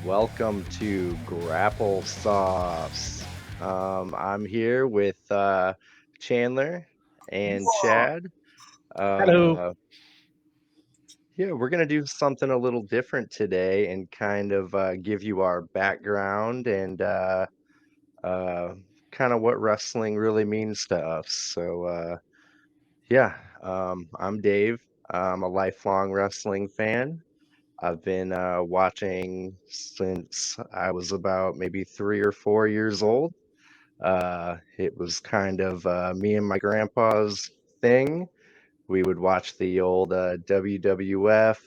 Welcome to Grapple-Sauce. I'm here with Chandler and Whoa. Chad. Hello. Uh, yeah, we're going to do something a little different today and kind of give you our background and uh, kind of what wrestling really means to us. I'm Dave. I'm a lifelong wrestling fan. I've been watching since I was about maybe 3 or 4 years old. It was kind of me and my grandpa's thing. We would watch the old WWF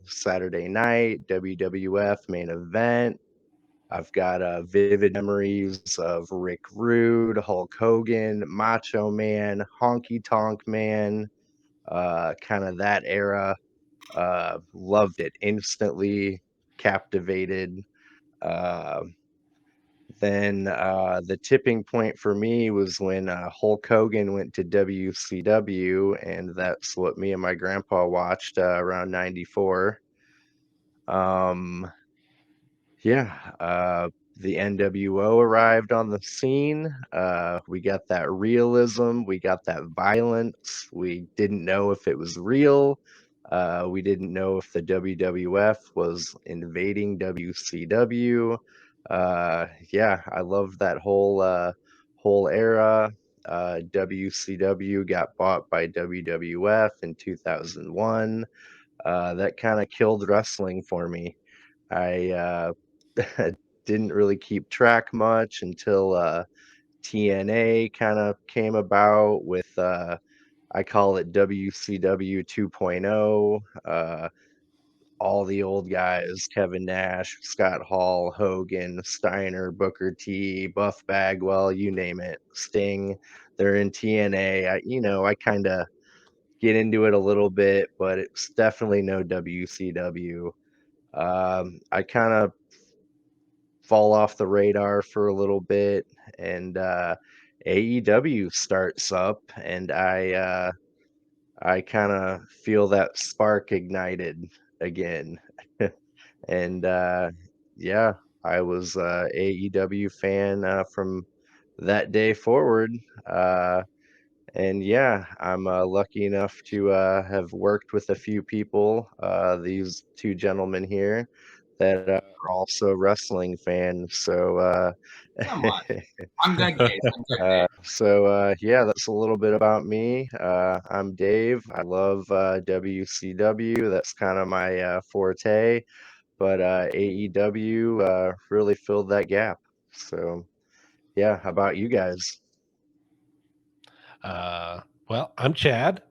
Saturday night, WWF main event. I've got vivid memories of Rick Rude, Hulk Hogan, Macho Man, Honky Tonk Man, kind of that era. Loved it instantly, captivated. Uh, then the tipping point for me was when Hulk Hogan went to WCW, and that's what me and my grandpa watched around '94. Um, the NWO arrived on the scene. We got that realism, we got that violence. We didn't know if it was real. We didn't know if the WWF was invading WCW. I love that whole era. WCW got bought by WWF in 2001. That kind of killed wrestling for me. I didn't really keep track much until TNA kind of came about with I call it WCW 2.0. All the old guys, Kevin Nash, Scott Hall, Hogan, Steiner, Booker T, Buff Bagwell, you name it, Sting, they're in TNA. I kind of get into it a little bit, but it's definitely no WCW. I kind of fall off the radar for a little bit, and AEW starts up, and I kind of feel that spark ignited again. And yeah, I was AEW fan from that day forward. And yeah, I'm lucky enough to have worked with a few people, these two gentlemen here, that are also wrestling fans. Come on. I'm good, Dave. I'm good, Dave. Yeah, that's a little bit about me. I'm Dave. I love WCW. That's kind of my forte, but AEW really filled that gap. So yeah, how about you guys? Well, I'm Chad.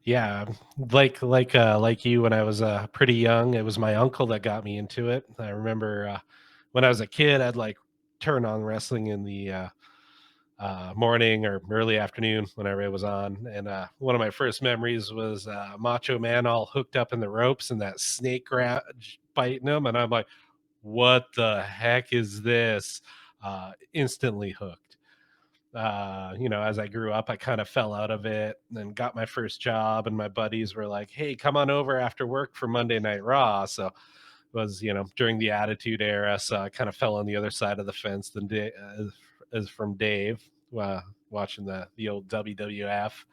Yeah, like you, when I was pretty young, it was my uncle that got me into it. I remember when I was a kid, I'd like turn on wrestling in the morning or early afternoon whenever it was on. And one of my first memories was Macho Man all hooked up in the ropes and that snake biting him, and I'm like, "What the heck is this?" Instantly hooked. As I grew up, I kind of fell out of it and then got my first job, and my buddies were like, "Hey, come on over after work for Monday Night Raw." So it was, during the Attitude Era, so I kind of fell on the other side of the fence than as from Dave, watching the old WWF.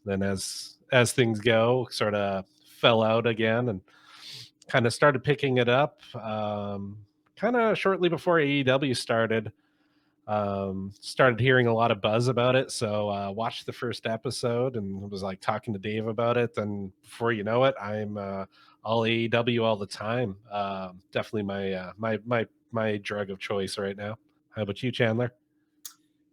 Then as things go, sort of fell out again and kind of started picking it up. Kind of shortly before AEW started, started hearing a lot of buzz about it, so watched the first episode and was like talking to Dave about it, and before you know it, I'm all AEW all the time. Definitely my drug of choice right now. How about you, Chandler?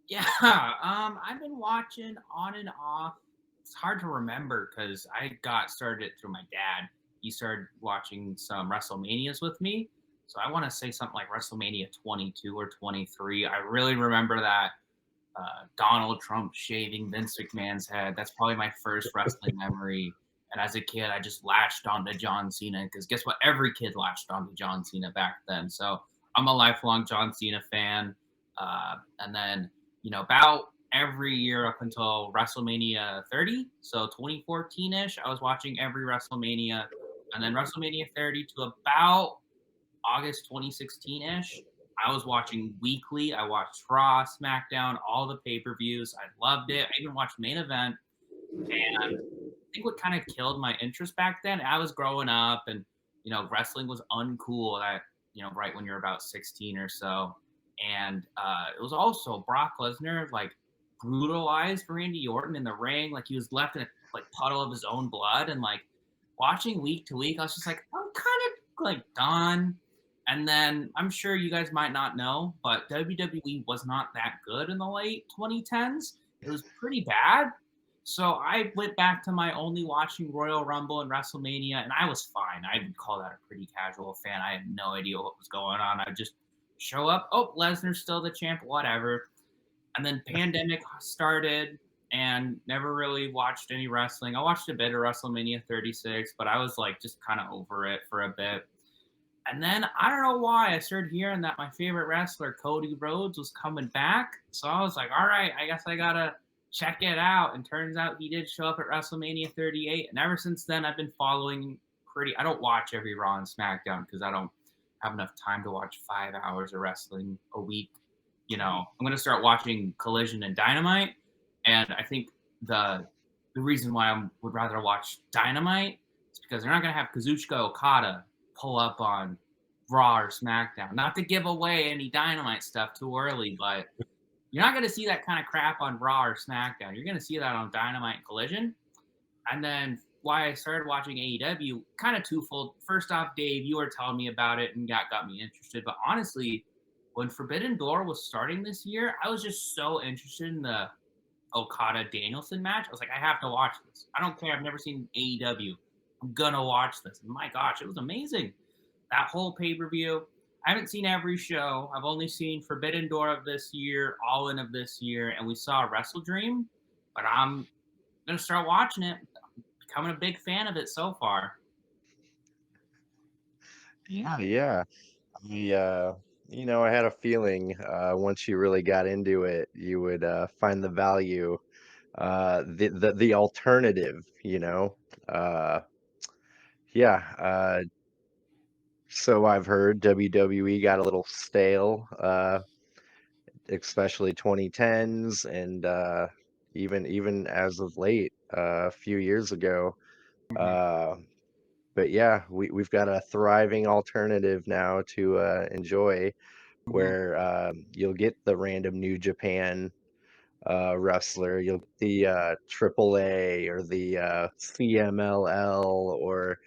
Yeah, I've been watching on and off. It's hard to remember because I got started through my dad. He started watching some WrestleManias with me. So I want to say something like WrestleMania 22 or 23. I really remember that Donald Trump shaving Vince McMahon's head. That's probably my first wrestling memory. And as a kid, I just latched onto John Cena because guess what? Every kid latched onto John Cena back then. So I'm a lifelong John Cena fan. And then, about every year up until WrestleMania 30, so 2014 ish, I was watching every WrestleMania. And then WrestleMania 30 to about August 2016 ish. I was watching weekly. I watched Raw, SmackDown, all the pay per views. I loved it. I even watched Main Event. And I think what kind of killed my interest back then, I was growing up and, wrestling was uncool right when you're about 16 or so. And it was also Brock Lesnar, like, brutalized Randy Orton in the ring. Like, he was left in a puddle of his own blood. And, like, watching week to week, I was just like, I'm kind of like done. And then I'm sure you guys might not know, but WWE was not that good in the late 2010s. It was pretty bad. So I went back to my only watching Royal Rumble and WrestleMania, and I was fine. I would call that a pretty casual fan. I had no idea what was going on. I would just show up. Oh, Lesnar's still the champ, whatever. And then pandemic started, and never really watched any wrestling. I watched a bit of WrestleMania 36, but I was like just kind of over it for a bit. And then I don't know why I started hearing that my favorite wrestler, Cody Rhodes, was coming back. So I was like, all right, I guess I gotta check it out. And turns out he did show up at WrestleMania 38. And ever since then, I've been following I don't watch every Raw and SmackDown because I don't have enough time to watch 5 hours of wrestling a week. I'm gonna start watching Collision and Dynamite. And I think the reason why I would rather watch Dynamite is because they're not gonna have Kazuchika Okada pull up on Raw or SmackDown. Not to give away any Dynamite stuff too early, but you're not going to see that kind of crap on Raw or SmackDown. You're going to see that on Dynamite and Collision. And then why I started watching AEW, kind of twofold. First off, Dave, you were telling me about it and got me interested. But honestly, when Forbidden Door was starting this year, I was just so interested in the Okada Danielson match. I was like, I have to watch this. I don't care. I've never seen AEW. I'm gonna watch this. And my gosh, it was amazing. That whole pay per view. I haven't seen every show. I've only seen Forbidden Door of this year, All In of this year, and we saw Wrestle Dream. But I'm gonna start watching it. I'm becoming a big fan of it so far. Yeah. I had a feeling once you really got into it, you would find the value, the alternative, Uh, yeah. So I've heard WWE got a little stale, especially 2010s, and even as of late, a few years ago. Mm-hmm. Uh, but yeah, we've got a thriving alternative now to enjoy, Mm-hmm. where you'll get the random New Japan wrestler, you'll get the AAA or the CMLL or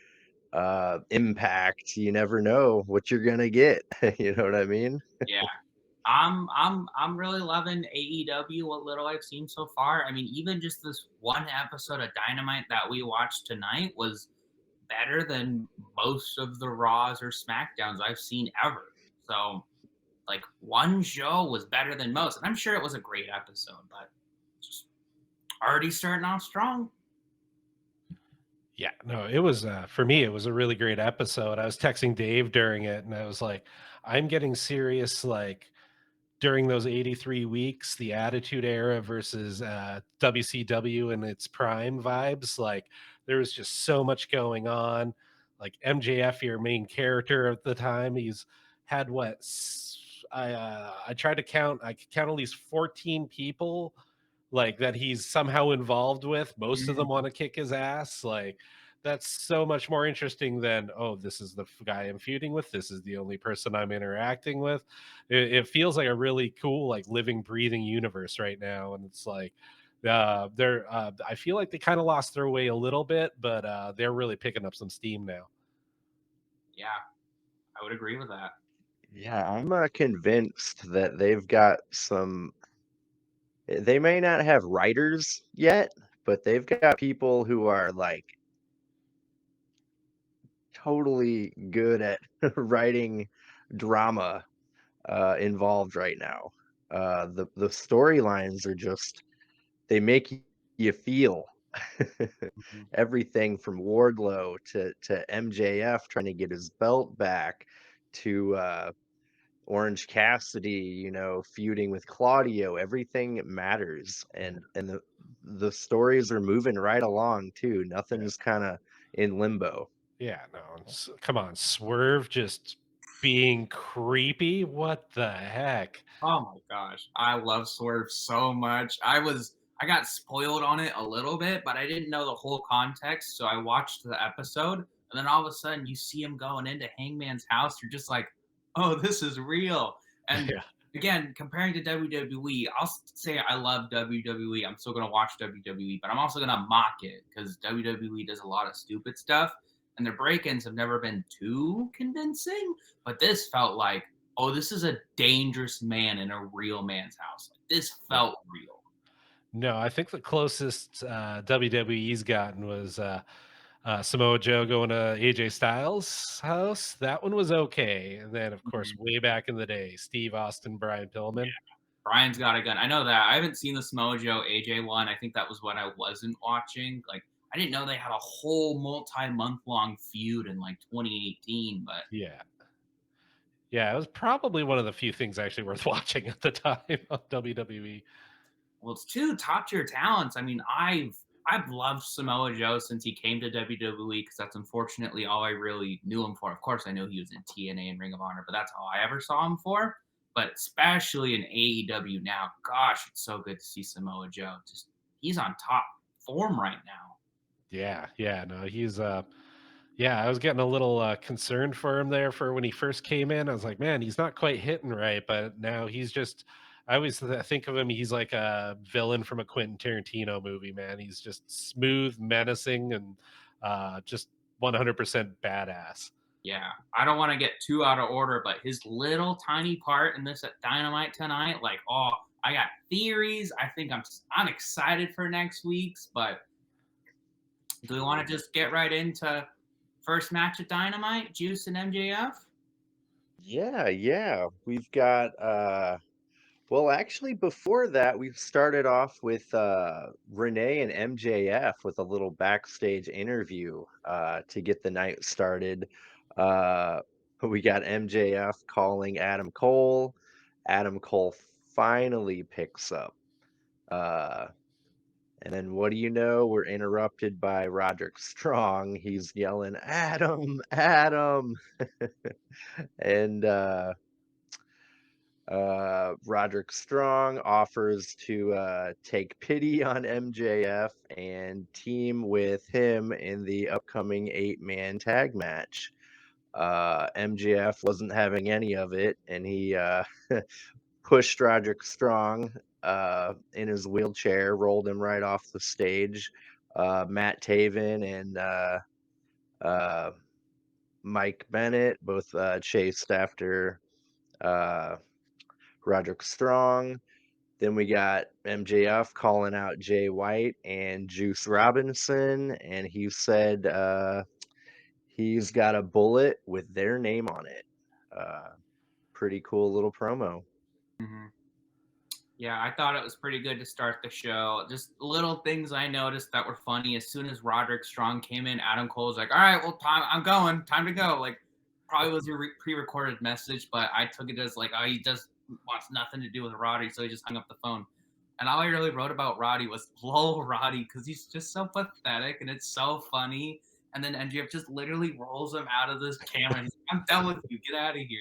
Impact. You never know what you're gonna get. You know what I mean? Yeah. I'm really loving AEW, what little I've seen so far. I mean, even just this one episode of Dynamite that we watched tonight was better than most of the Raws or SmackDowns I've seen ever. So, like, one show was better than most. And I'm sure it was a great episode, but just already starting off strong. Yeah, no, it was for me, it was a really great episode. I was texting Dave during it and I was like, I'm getting serious, like during those 83 weeks, the Attitude Era versus WCW and its prime vibes. Like there was just so much going on. Like MJF, your main character at the time, he's had I tried to count. I could count at least 14 people like that he's somehow involved with. Most of them want to kick his ass. Like that's so much more interesting than, oh, this is the guy I'm feuding with. This is the only person I'm interacting with. It feels like a really cool, like living, breathing universe right now. And it's like, they're, I feel like they kind of lost their way a little bit, but they're really picking up some steam now. Yeah, I would agree with that. Yeah, I'm convinced that they've got some. They may not have writers yet, but they've got people who are like totally good at writing drama involved right now. The storylines are just, they make you feel Mhm. everything from Wardlow to MJF trying to get his belt back to Orange Cassidy, feuding with Claudio. Everything matters, Yeah, and the stories are moving right along too. yeah, Nothing's kind of in limbo. yeah. No, come on, Swerve just being creepy. What the heck? Oh my gosh, I love Swerve so much. I got spoiled on it a little bit, but I didn't know the whole context, so I watched the episode, and then all of a sudden you see him going into Hangman's house. You're just like, "Oh, this is real." And Yeah. again, comparing to WWE, say I love WWE. I'm still gonna watch WWE, but I'm also gonna mock it because WWE does a lot of stupid stuff, and their break-ins have never been too convincing. But this felt like, oh, this is a dangerous man in a real man's house. Like, this Yeah. felt real. No, I think the closest WWE's gotten was Samoa Joe going to AJ Styles' house. That one was okay. And then, of course, Mhm. way back in the day, Steve Austin, Brian Pillman. Brian's got a gun. I know that. I haven't seen the Samoa Joe AJ one. I think that was what I wasn't watching. Like, I didn't know they had a whole multi-month long feud in like 2018. But Yeah. Yeah, it was probably one of the few things actually worth watching at the time on WWE. well, it's two top tier talents. I mean, I've loved Samoa Joe since he came to WWE because that's unfortunately all I really knew him for. Of course, I knew he was in TNA and Ring of Honor, but that's all I ever saw him for. But especially in AEW now, gosh, it's so good to see Samoa Joe. Just he's on top form right now. Yeah, no, he's yeah, I was getting a little concerned for him there for when he first came in. I was like, man, he's not quite hitting right, but now he's just. I always think of him. He's like a villain from a Quentin Tarantino movie. Man, he's just smooth, menacing, and just 100% badass. Yeah, I don't want to get too out of order, but his little tiny part in this at Dynamite tonight, like, oh, I got theories. I think I'm excited for next week's, but do we want to just get right into first match at Dynamite, Juice and MJF? Yeah. We've got well, actually, before that, we started off with Renee and MJF with a little backstage interview to get the night started. Uh, we got MJF calling Adam Cole. Adam Cole finally picks up. Uh, and then what do you know? We're interrupted by Roderick Strong. He's yelling, Adam, Adam. And Roderick Strong offers to take pity on MJF and team with him in the upcoming 8-man tag match. MJF wasn't having any of it, and he pushed Roderick Strong in his wheelchair, rolled him right off the stage. Matt Taven and uh, Mike Bennett both chased after uh, Roderick Strong. Then we got MJF calling out Jay White and Juice Robinson, and he said he's got a bullet with their name on it. Uh, Pretty cool little promo. Mm-hmm. Yeah, I thought it was pretty good to start the show. Just little things I noticed that were funny. As soon as Roderick Strong came in, Adam Cole was like, "All right, well, I'm going. Time to go." Like, probably was a pre-recorded message, but I took it as like, oh, he just wants nothing to do with Roddy, so he just hung up the phone. And all I really wrote about Roddy was lol Roddy because he's just so pathetic and it's so funny. And then MJF just literally rolls him out of this camera. He's like, I'm done with you. Get out of here.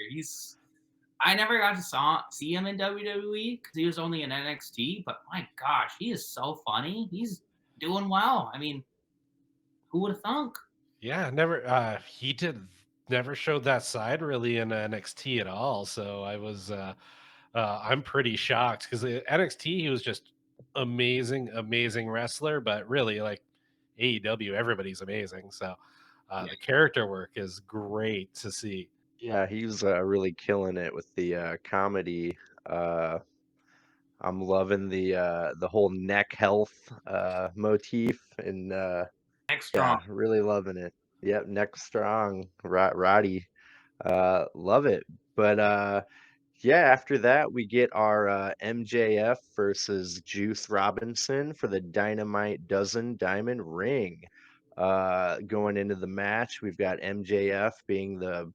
I never got to see him in WWE because he was only in NXT. But my gosh, he is so funny. He's doing well. I mean, who would have thunk? Yeah, never. He did never showed that side really in NXT at all. So I was. I'm pretty shocked because NXT he was just amazing wrestler, but really like AEW, everybody's amazing. So Yeah, the character work is great to see. Yeah, he's really killing it with the comedy. Uh, I'm loving the whole neck health motif, and next strong. yeah, really loving it. Yep, neck strong, Roddy. Love it. But yeah, after that we get our MJF versus Juice Robinson for the Dynamite Dozen Diamond Ring. Going into the match, we've got MJF being the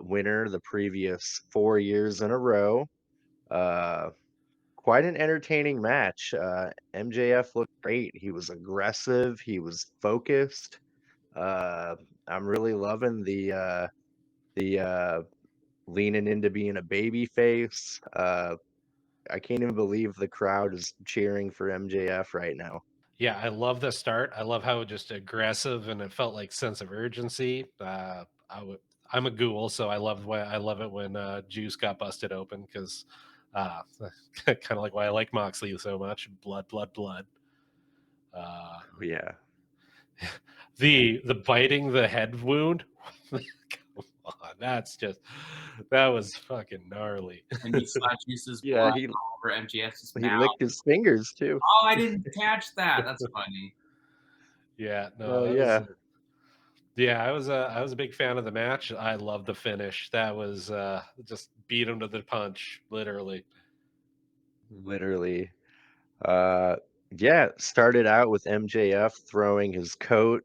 winner the previous 4 years in a row. Uh, Quite an entertaining match. MJF looked great. He was aggressive. He was focused. Uh, I'm really loving the leaning into being a baby face. I can't even believe the crowd is cheering for MJF right now. Yeah, I love the start. I love how just aggressive and it felt like sense of urgency. I'm a ghoul, so I love it when Juice got busted open because uh, kind of like why I like Moxley so much. Blood, blood, blood. Uh, Oh, yeah. the biting the head wound. Come on, that was fucking gnarly. And you saw Juice's Yeah, blood all over MJF's he mouth. licked his fingers too. Oh, I didn't catch that. That's funny. Yeah, no, Oh that was yeah, yeah, I was a big fan of the match. I love the finish. That was just beat him to the punch, literally. literally. Uh, yeah, started out with MJF throwing his coat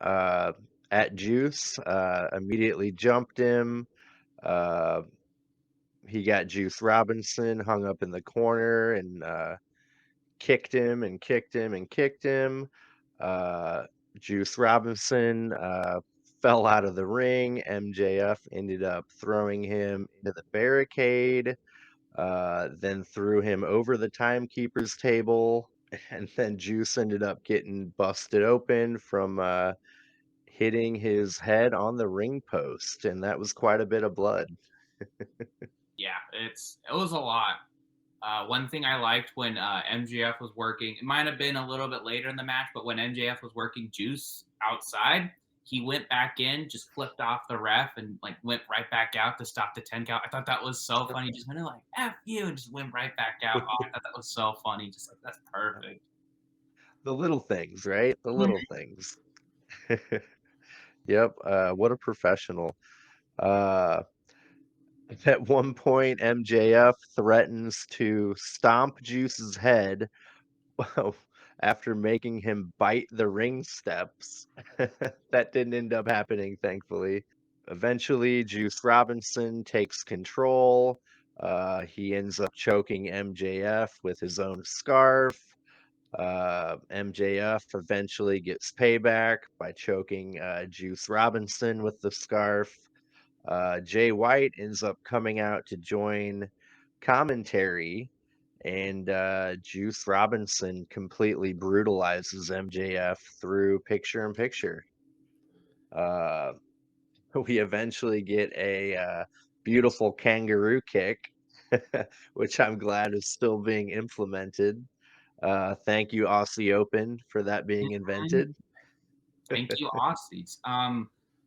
uh, at Juice. Immediately jumped him. Uh, he got Juice Robinson hung up in the corner and kicked him and kicked him and kicked him. Uh, Juice Robinson fell out of the ring. MJF ended up throwing him into the barricade, then threw him over the timekeeper's table. And then Juice ended up getting busted open from hitting his head on the ring post. And that was quite a bit of blood. Yeah, it was a lot. One thing I liked when MJF was working, it might have been a little bit later in the match, but when MJF was working Juice outside, he went back in, just flipped off the ref, and like went right back out to stop the 10 count. I thought that was so funny. Just went in like "F you" and just went right back out. Oh, I thought that was so funny. Just like that's perfect. The little things, right? The little things. Yep. What a professional. Uh, at one point, MJF threatens to stomp Juice's head after making him bite the ring steps. That didn't end up happening, thankfully. Eventually, Juice Robinson takes control. He ends up choking MJF with his own scarf. MJF eventually gets payback by choking Juice Robinson with the scarf. Jay White ends up coming out to join commentary, and Juice Robinson completely brutalizes MJF through picture in picture. Uh, we eventually get a beautiful kangaroo kick, which I'm glad is still being implemented. Thank you, Aussie Open, for that being Mhm. invented. Thank you, Aussies.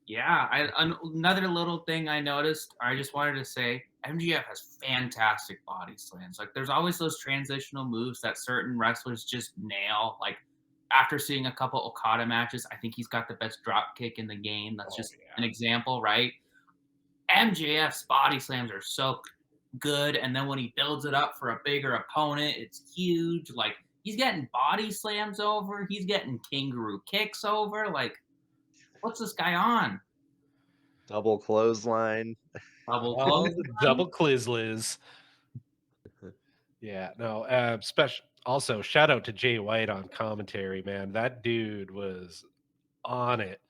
Yeah, another little thing I noticed, I just wanted to say, MGF has fantastic body slams. Like, there's always those transitional moves that certain wrestlers just nail. Like, after seeing a couple Okada matches, I think he's got the best drop kick in the game. That's Oh just an yeah. example, right? MJF's body slams are so good, and then when he builds it up for a bigger opponent, it's huge. Like he's getting body slams over, he's getting kangaroo kicks over. Like, what's this guy on? Double clothesline. Double Oh, the clothesline? double Clizliz. Yeah, no, special also shout out to Jay White on commentary, man. That dude was on it.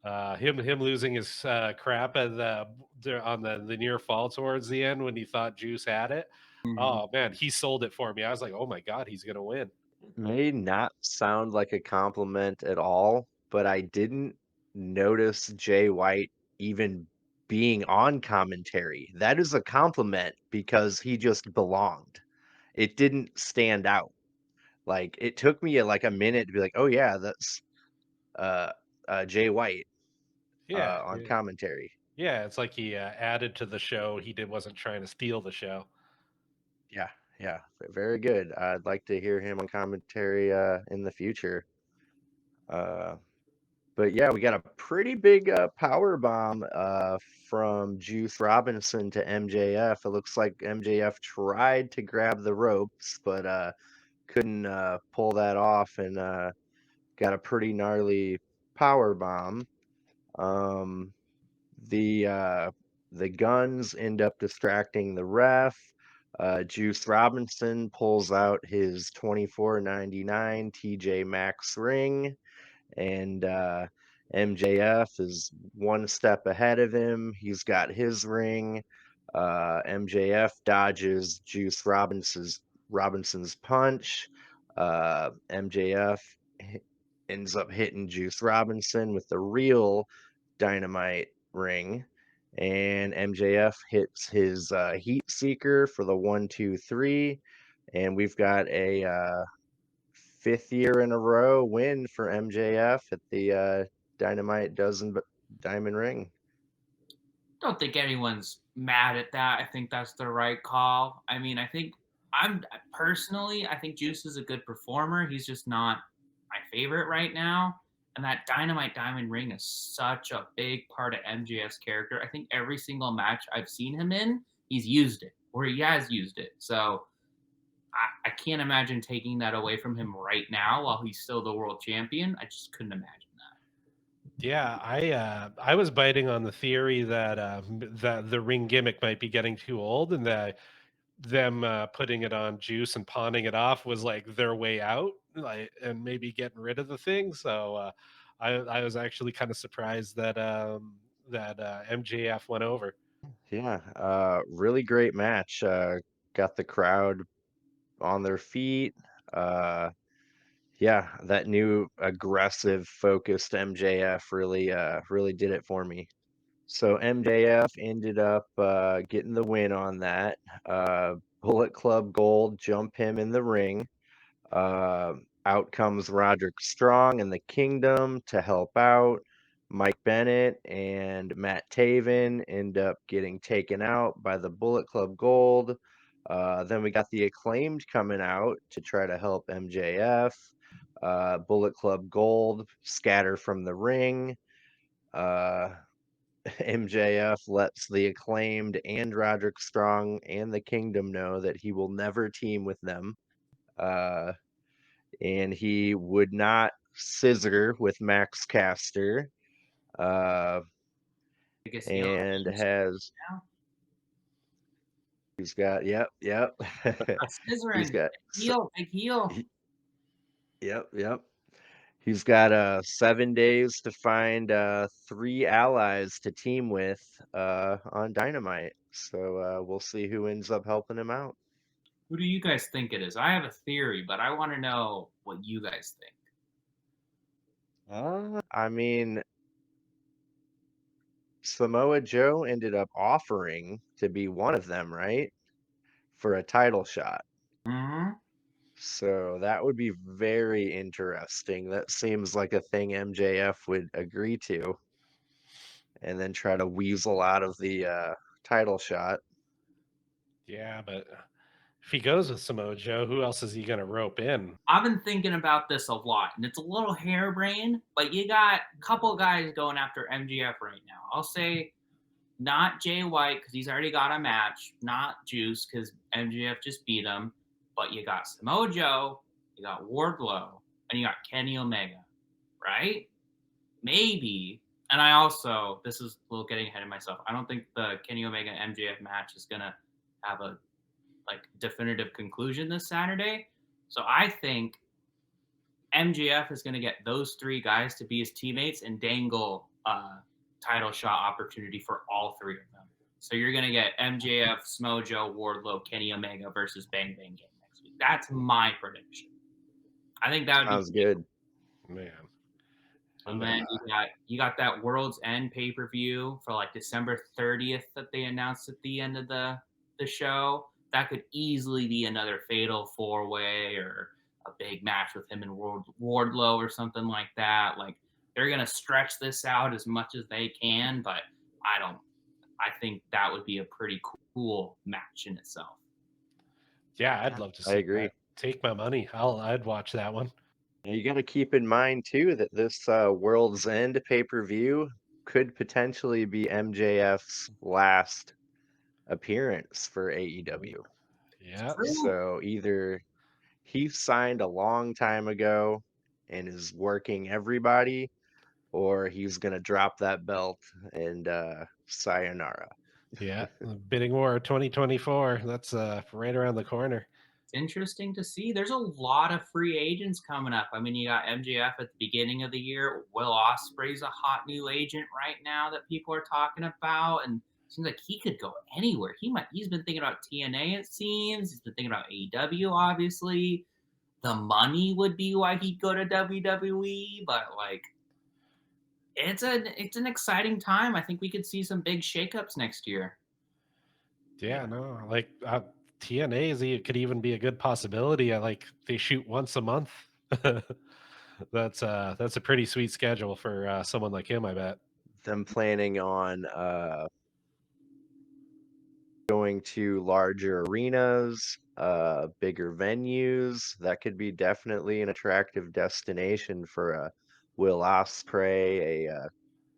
Him losing his crap at on the near fall towards the end when he thought Juice had it. Mhm. Oh man, he sold it for me. I was like, oh my god, he's gonna win. May not sound like a compliment at all, but I didn't notice Jay White even being on commentary. That is a compliment because he just belonged. It didn't stand out. Like it took me like a minute to be like, "Oh yeah, that's uh Jay White Yeah, on yeah, commentary." yeah. It's like he added to the show. He did wasn't trying to steal the show. Yeah, yeah, very good. I'd like to hear him on commentary in the future. Uh But yeah, we got a pretty big power bomb from Juice Robinson to MJF. It looks like MJF tried to grab the ropes, but couldn't pull that off, and got a pretty gnarly power bomb. Um, the uh, the guns end up distracting the ref. Juice Robinson pulls out his 24.99 TJ Maxx ring and MJF is one step ahead of him. He's got his ring. MJF dodges Juice Robinson's punch. MJF ends up hitting Juice Robinson with the real Dynamite ring, and MJF hits his Heat Seeker for the 1, 2, 3, and we've got a fifth year in a row win for MJF at the Dynamite Diamond Ring. Don't think anyone's mad at that. I think that's the right call. I mean, I think I think Juice is a good performer. He's just not my favorite right now. And that Dynamite Diamond Ring is such a big part of MJF's character. I think every single match I've seen him in, he's used it or he has used it. So I can't imagine taking that away from him right now while he's still the world champion. I just couldn't imagine that. Yeah, I was biting on the theory that that the ring gimmick might be getting too old, and that them putting it on Juice and pawning it off was like their way out, like, and maybe getting rid of the thing. So I was actually kind of surprised that MJF went over. Yeah, really great match. Got the crowd on their feet. Uh, yeah, that new aggressive, focused MJF really did it for me. So MJF ended up getting the win on that. Bullet Club Gold jump him in the ring. Out comes Roderick Strong and the Kingdom to help out. Mike Bennett and Matt Taven end up getting taken out by the Bullet Club Gold. Then we got the Acclaimed coming out to try to help MJF. Bullet Club Gold scatter from the ring. Uh, MJF lets the Acclaimed and Roderick Strong and the Kingdom know that he will never team with them. Uh, and he would not scissor with Max Caster. Uh, Biggest heel in and the industry has now. he's got yep. He's Scissoring, got big heel. he, yep. He's got 7 days to find 3 allies to team with on Dynamite. So we'll see who ends up helping him out. Who do you guys think it is? I have a theory, but I want to know what you guys think. I mean, Samoa Joe ended up offering to be one of them, right? For a title shot. Mm-hmm. So that would be very interesting. That seems like a thing MJF would agree to, and then try to weasel out of the title shot. Yeah, but if he goes with Samoa Joe, who else is he going to rope in? I've been thinking about this a lot, and it's a little harebrained, but you got a couple guys going after MGF right now. I'll say not Jay White because he's already got a match, not Juice because MGF just beat him, but you got Samoa Joe, you got Wardlow, and you got Kenny Omega, right? Maybe. And I also, this is a little getting ahead of myself. I don't think the Kenny Omega MJF match is gonna have a definitive conclusion this Saturday. So I think MJF is gonna get those three guys to be his teammates and dangle a title shot opportunity for all three of them. So you're gonna get MJF, Smojo, Wardlow, Kenny Omega versus Bang Bang Gang next week. That's my prediction. I think that would be Sounds good. Man. And then you got that World's End pay per view for like December 30th that they announced at the end of the show. That could easily be another fatal 4-way or a big match with him and Wardlow or something like that. Like they're gonna stretch this out as much as they can, but I don't. I think that would be a pretty cool match in itself. Yeah, I'd love to see I agree. that. Take my money. I'd watch that one. You got to keep in mind too that this World's End pay-per-view could potentially be MJF's last appearance for AEW. Yeah. True. So either he signed a long time ago and is working everybody, or he's gonna drop that belt and sayonara. Yeah. The bidding war 2024. That's right around the corner. Interesting to see. There's a lot of free agents coming up. I mean, you got MJF at the beginning of the year. Will Ospreay's a hot new agent right now that people are talking about, and it seems like he could go anywhere. He's been thinking about TNA, it seems. He's been thinking about AEW, obviously. The money would be why he'd go to WWE, but like it's an exciting time. I think we could see some big shakeups next year. Yeah, no, like TNA it could even be a good possibility. Like they shoot once a month. That's a pretty sweet schedule for someone like him, I bet. Them planning on going to larger arenas, bigger venues. That could be definitely an attractive destination for a Will Ospreay, a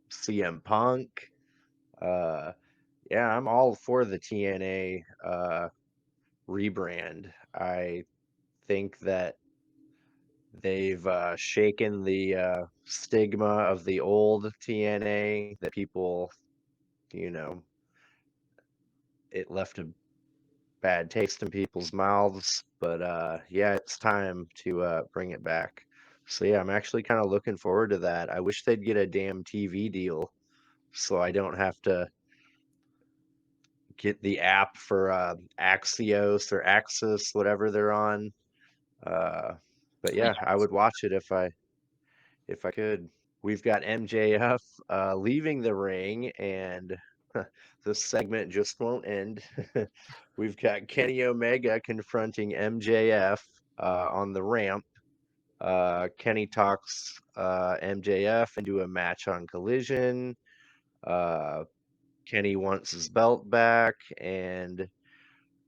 CM Punk. Uh, yeah, I'm all for the TNA rebrand. I think that they've shaken the stigma of the old TNA that people, you know, it left a bad taste in people's mouths. But yeah, it's time to bring it back. So yeah, I'm actually kind of looking forward to that. I wish they'd get a damn TV deal so I don't have to get the app for Axios or Axis, whatever they're on. Uh, but yeah, I would watch it if I could. We've got MJF leaving the ring, and this segment just won't end. We've got Kenny Omega confronting MJF on the ramp. Kenny talks MJF into a match on Collision. Uh, Kenny wants his belt back, and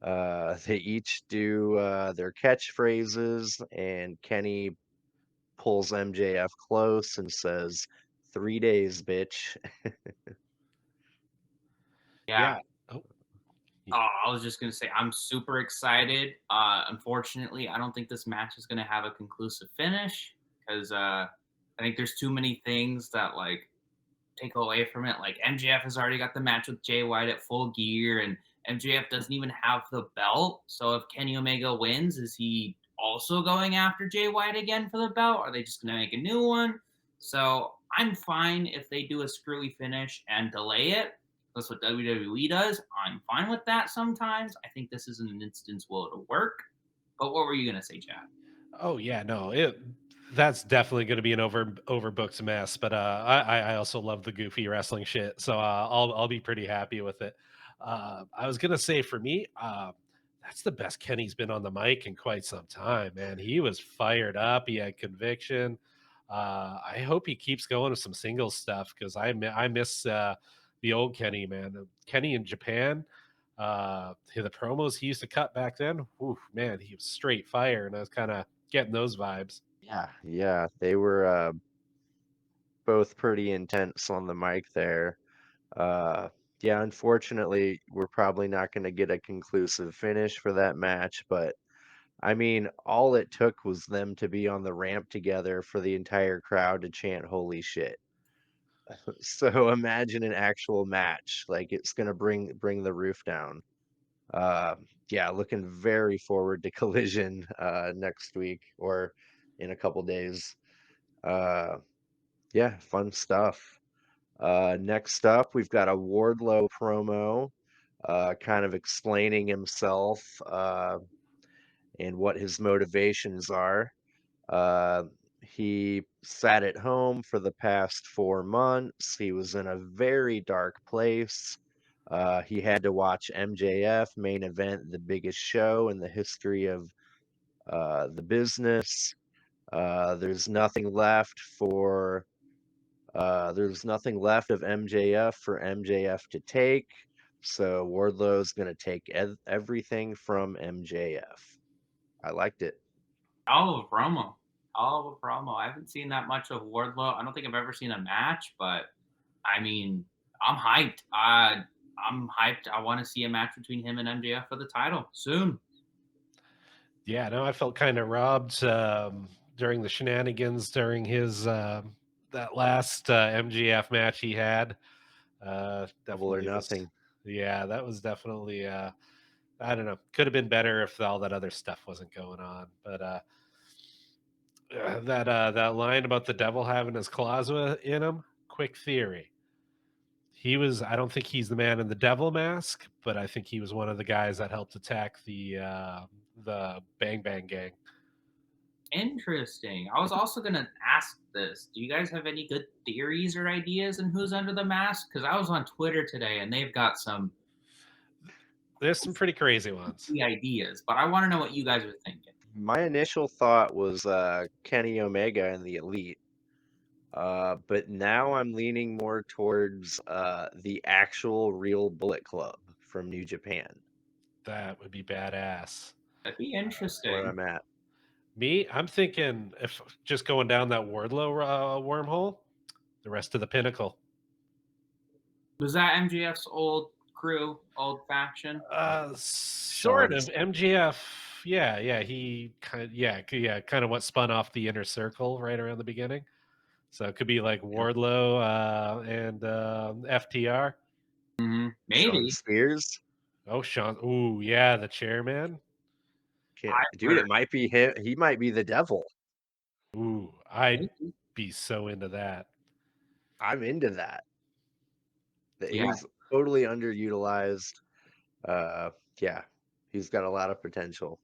they each do their catchphrases, and Kenny pulls MJF close and says, 3 days, bitch. Yeah. Yeah. Oh, Oh, I was just gonna say I'm super excited. Unfortunately, I don't think this match is gonna have a conclusive finish because I think there's too many things that like take away from it. Like MJF has already got the match with Jay White at Full Gear, and MJF doesn't even have the belt. So if Kenny Omega wins, is he also going after Jay White again for the belt? Are they just gonna make a new one? So I'm fine if they do a screwy finish and delay it. That's what WWE does. I'm fine with that sometimes. I think this is an instance where it'll work. But what were you gonna say, Chad? oh yeah, no, that's definitely going to be an overbooked mess. But I also love the goofy wrestling shit, so I'll be pretty happy with it. I was gonna say for me, that's the best Kenny's been on the mic in quite some time, man. He was fired up. He had conviction. I hope he keeps going with some singles stuff because I miss the old Kenny, man. Kenny in Japan. The promos he used to cut back then, oof, man, he was straight fire, and I was kind of getting those vibes. Yeah, they were both pretty intense on the mic there. Uh, yeah, unfortunately, we're probably not going to get a conclusive finish for that match, but I mean, all it took was them to be on the ramp together for the entire crowd to chant "Holy shit." So imagine an actual match, like it's going to bring the roof down. Uh, yeah, looking very forward to Collision next week or in a couple days. Uh, yeah, fun stuff. Next up, we've got a Wardlow promo, kind of explaining himself and what his motivations are. Uh, he sat at home for the past 4 months. He was in a very dark place. He had to watch MJF main event the biggest show in the history of the business. There's nothing left for there's nothing left of MJF for MJF to take. So Wardlow's going to take everything from MJF. I liked it. All of a promo. All of a promo. I haven't seen that much of Wardlow. I don't think I've ever seen a match, but I mean, I'm hyped. I'm hyped. I want to see a match between him and MJF for the title soon. Yeah, no, I felt kind of robbed during the shenanigans during his that last MGF match he had. Double or Definitely was, nothing. yeah, that was definitely I don't know. Could have been better if all that other stuff wasn't going on. But that line about the devil having his claws in him. Quick theory. He was. I don't think he's the man in the devil mask, but I think he was one of the guys that helped attack the Bang Bang Gang. Interesting. I was also gonna ask this. Do you guys have any good theories or ideas on who's under the mask? Because I was on Twitter today and they've got some There's some pretty crazy ones. ideas, but I want to know what you guys are thinking. My initial thought was Kenny Omega and the Elite. But now I'm leaning more towards the actual real Bullet Club from New Japan. That would be badass. That'd be Where interesting. I'm at. Me, I'm thinking if just going down that Wardlow wormhole, the rest of the Pinnacle. Was that MJF's old crew, old faction? Sort of. Sean's- MGF. Yeah. He kind of what spun off the Inner Circle right around the beginning. So it could be like Wardlow and FTR. Sean Maybe. Spears. Oh, Sean. Ooh, yeah, the chairman. Dude, it might be him. He might be the devil. Ooh, I'd be so into that. I'm into that. Yeah. He's totally underutilized. Yeah, he's got a lot of potential.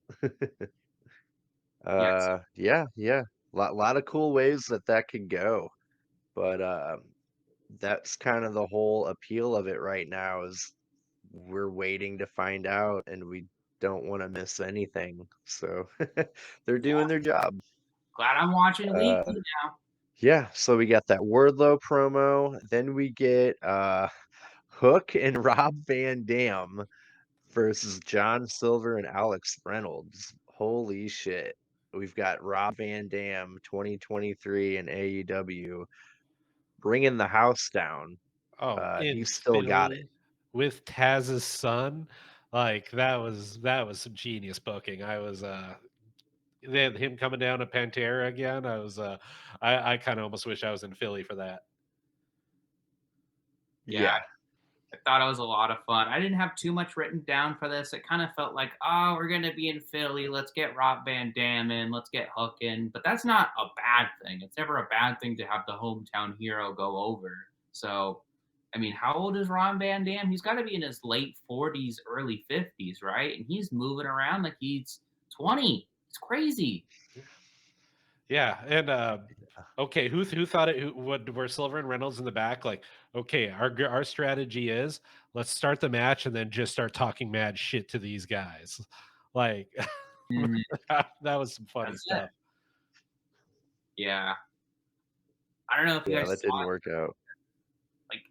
Yes. Yeah. Lot of cool ways that could go. But that's kind of the whole appeal of it right now is we're waiting to find out and we don't want to miss anything. So they're doing their job. Glad I'm watching Uh, weekly now. yeah, so we got that Wardlow promo. Then we get Hook and Rob Van Dam versus John Silver and Alex Reynolds. Holy shit. We've got Rob Van Dam 2023 in AEW bringing the house down. Oh, in He's still got it. Philly with Taz's son, like that was some genius booking. I was then him coming down to Pantera again. I was I kind of almost wish I was in Philly for that. Yeah. Yeah. I thought it was a lot of fun. I didn't have too much written down for this. It kind of felt like, oh, we're going to be in Philly. Let's get Rob Van Dam in. Let's get Hook in. But that's not a bad thing. It's never a bad thing to have the hometown hero go over. So, I mean, how old is Rob Van Dam? He's got to be in his late 40s, early 50s, right? And he's moving around like he's 20. It's crazy. Yeah, and okay, who thought it? Who were Silver and Reynolds in the back? Like, okay, our strategy is let's start the match and then just start talking mad shit to these guys. Like, that was some funny That's stuff. it. Yeah. I don't know if you Yeah, guys that saw didn't it. work out. Like,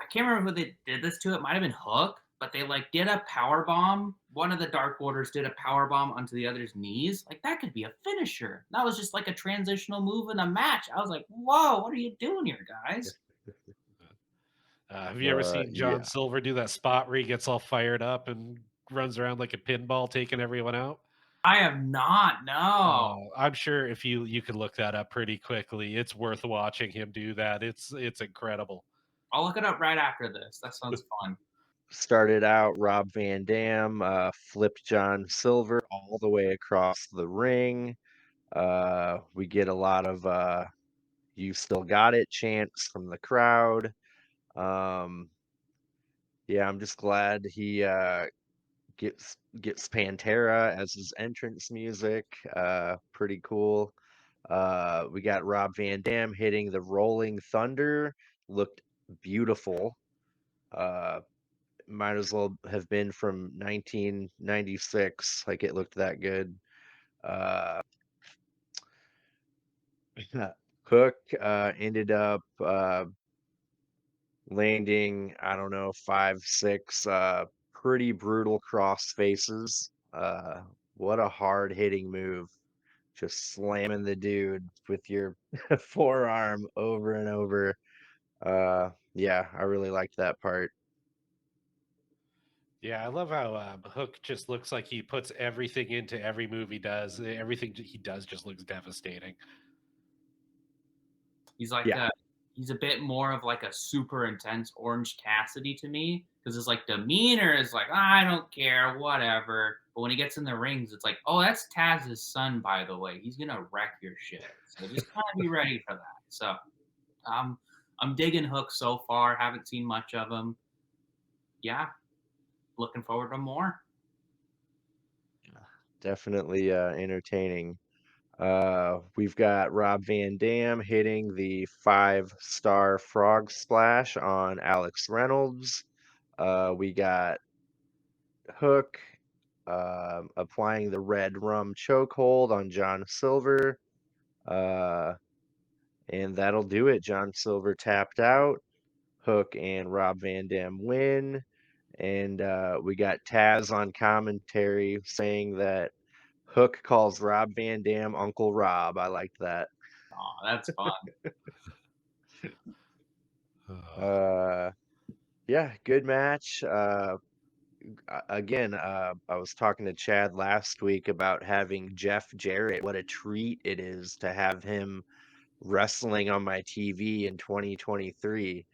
I can't remember who they did this to. It might have been Hook, but they like did a power bomb. One of the Dark Orders did a power bomb onto the other's knees. Like that could be a finisher. That was just like a transitional move in a match. I was like, whoa, what are you doing here, guys? Have you ever seen John Yeah. Silver do that spot where he gets all fired up and runs around like a pinball, taking everyone out? I have not. No. I'm sure if you could look that up pretty quickly, it's worth watching him do that. It's incredible. I'll look it up right after this. That sounds fun. Started out Rob Van Dam, flipped John Silver all the way across the ring. We get a lot of "You still got it" chants from the crowd. Yeah, I'm just glad he gets Pantera as his entrance music. Pretty cool. We got Rob Van Dam hitting the Rolling Thunder. Looked beautiful. Might as well have been from 1996. Like it looked that good. Uh, Hook ended up landing, I don't know, 5, 6 pretty brutal cross faces. What a hard hitting move. Just slamming the dude with your forearm over and over. Yeah, I really liked that part. Yeah, I love how Hook just looks like he puts everything into every move he does. Everything he does just looks devastating. He's like Yeah. he's a bit more of like a super intense Orange Cassidy to me because his like demeanor is like, "Ah, I don't care, whatever." But when he gets in the rings, it's like, oh, that's Taz's son, by the way. He's gonna wreck your shit. So just kind of be ready for that. So I'm digging Hook so far. Haven't seen much of him. Yeah, looking forward to more. Definitely entertaining. We've got Rob Van Dam hitting the 5-star frog splash on Alex Reynolds. We got Hook applying the red rum chokehold on John Silver. Uh, and that'll do it. John Silver tapped out. Hook and Rob Van Dam win. And we got Taz on commentary saying that Hook calls Rob Van Dam Uncle Rob. I liked that. Oh, that's fun. Uh, yeah, good match. Again, I was talking to Chad last week about having Jeff Jarrett. What a treat it is to have him wrestling on my TV in 2023.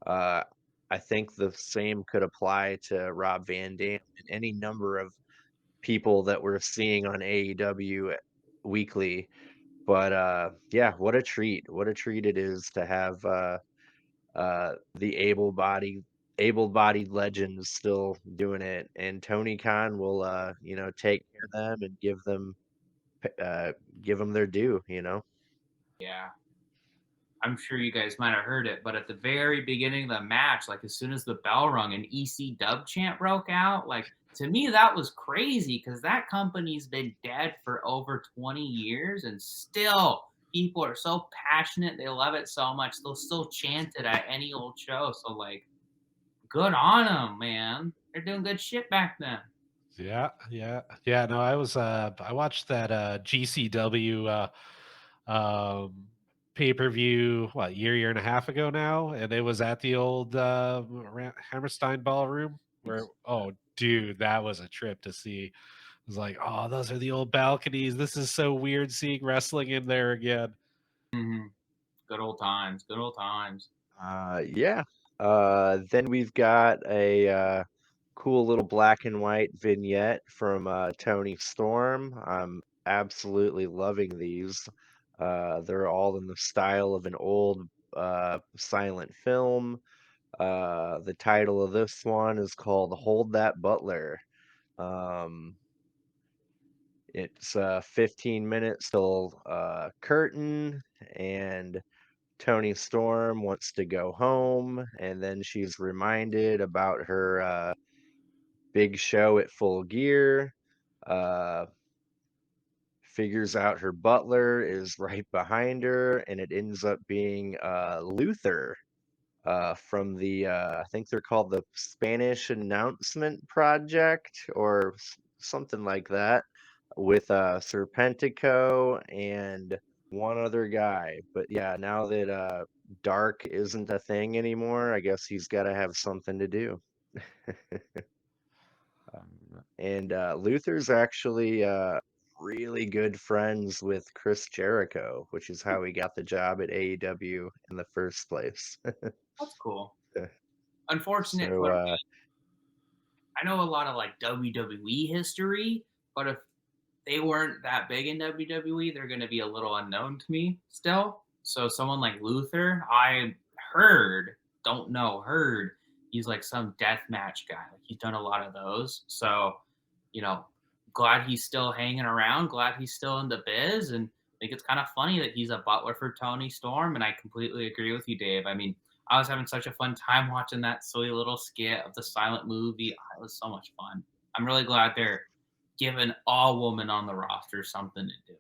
Uh, I think the same could apply to Rob Van Dam and any number of people that we're seeing on AEW weekly. But yeah, what a treat! What a treat it is to have the able-bodied legends still doing it, and Tony Khan will take care of them and uh give them their due. Yeah. I'm sure you guys might have heard it, but at the very beginning of the match, like as soon as the bell rung, an EC dub chant broke out. Like to me, that was crazy because that company's been dead for over 20 years and still people are so passionate. They love it so much. They'll still chant it at any old show. So, like, good on them, man. They're doing good shit back then. Yeah. No, I watched that GCW um pay-per-view year and a half ago now, and it was at the old Hammerstein Ballroom where, oh dude, that was a trip to see. It was like, oh, those are the old balconies. This is so weird seeing wrestling in there again. Hmm. Good old times. Good old times. Yeah. Then we've got a cool little black and white vignette from Tony Storm. I'm absolutely loving these. They're all in the style of an old silent film. The title of this one is called Hold That Butler. Um, it's 15 minutes till curtain, and Tony Storm wants to go home, and then she's reminded about her big show at Full Gear. Uh, Figures out her butler is right behind her, and it ends up being Luther from the I think they're called the Spanish Announcement Project or something like that, with Serpentico and one other guy. But yeah, now that Dark isn't a thing anymore, I guess he's got to have something to do. And Luther's actually really good friends with Chris Jericho, which is how he got the job at AEW in the first place. That's cool. Unfortunate So for I know a lot of like WWE history, but if they weren't that big in WWE, they're going to be a little unknown to me still. So someone like Luther, I heard, don't know, heard he's like some death match guy. Like he's done a lot of those. So, you know, glad he's still hanging around. Glad he's still in the biz, and I think it's kind of funny that he's a butler for Tony Storm. And I completely agree with you, Dave. I mean, I was having such a fun time watching that silly little skit of the silent movie. Oh, it was so much fun. I'm really glad they're giving all women on the roster something to do.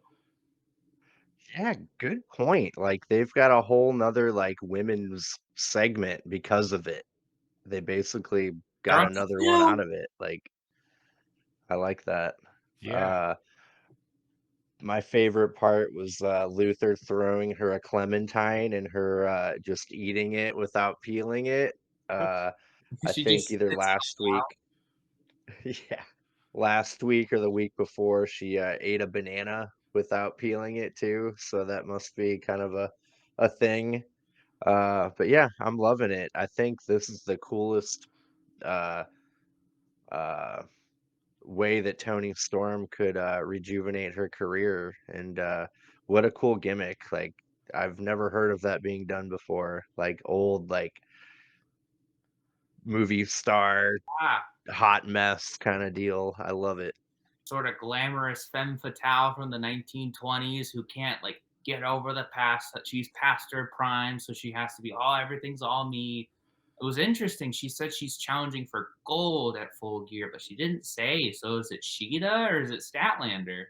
yeah, good point. Like they've got a whole nother like women's segment because of it. They basically They're got up to another one out two. of it. Like I like that. Yeah. Uh my favorite part was Luther throwing her a clementine and her just eating it without peeling it. Uh I She think just either sits last week, yeah, last week or the week before, she ate a banana without peeling it too. So that must be kind of a thing. But yeah, I'm loving it. I think this is the coolest uh, uh, way that Tony Storm could rejuvenate her career, and what a cool gimmick! Like I've never heard of that being done before. Like old, like movie star, Ah, hot mess kind of deal. I love it. sort of glamorous femme fatale from the 1920s who can't like get over the past that she's past her prime, so she has to be all everything's all me. It was interesting. She said she's challenging for gold at Full Gear, but she didn't say. So is it Sheeta or is it Statlander?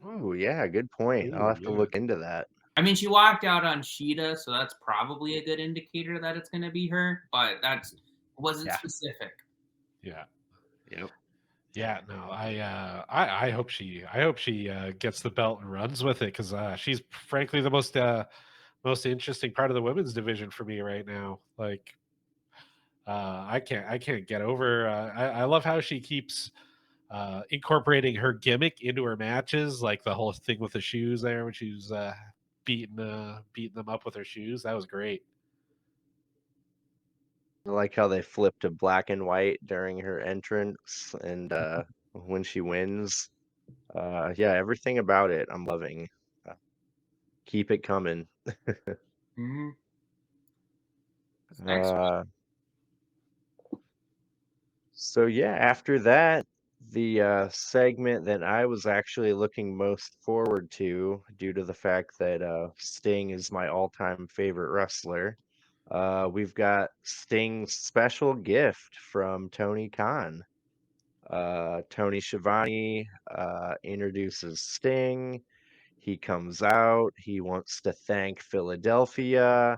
Oh yeah, good point. I'll Ooh, have to yeah. look into that. I mean, she walked out on Sheeta, so that's probably a good indicator that it's going to be her, but that's wasn't Yeah. specific. Yeah. Yep. Yeah, no, I hope she gets the belt and runs with it because she's frankly the most interesting part of the women's division for me right now. Like, I can't get over. I love how she keeps incorporating her gimmick into her matches, like the whole thing with the shoes there when she was beating them up with her shoes. That was great. I like how they flip to black and white during her entrance and when she wins. Yeah, everything about it I'm loving. Uh, Keep it coming. Mm-hmm. Next, Uh, so yeah, after that, the segment that I was actually looking most forward to, due to the fact that Sting is my all-time favorite wrestler, we've got Sting's special gift from Tony Khan. Tony Schiavone introduces Sting. He comes out. He wants to thank Philadelphia,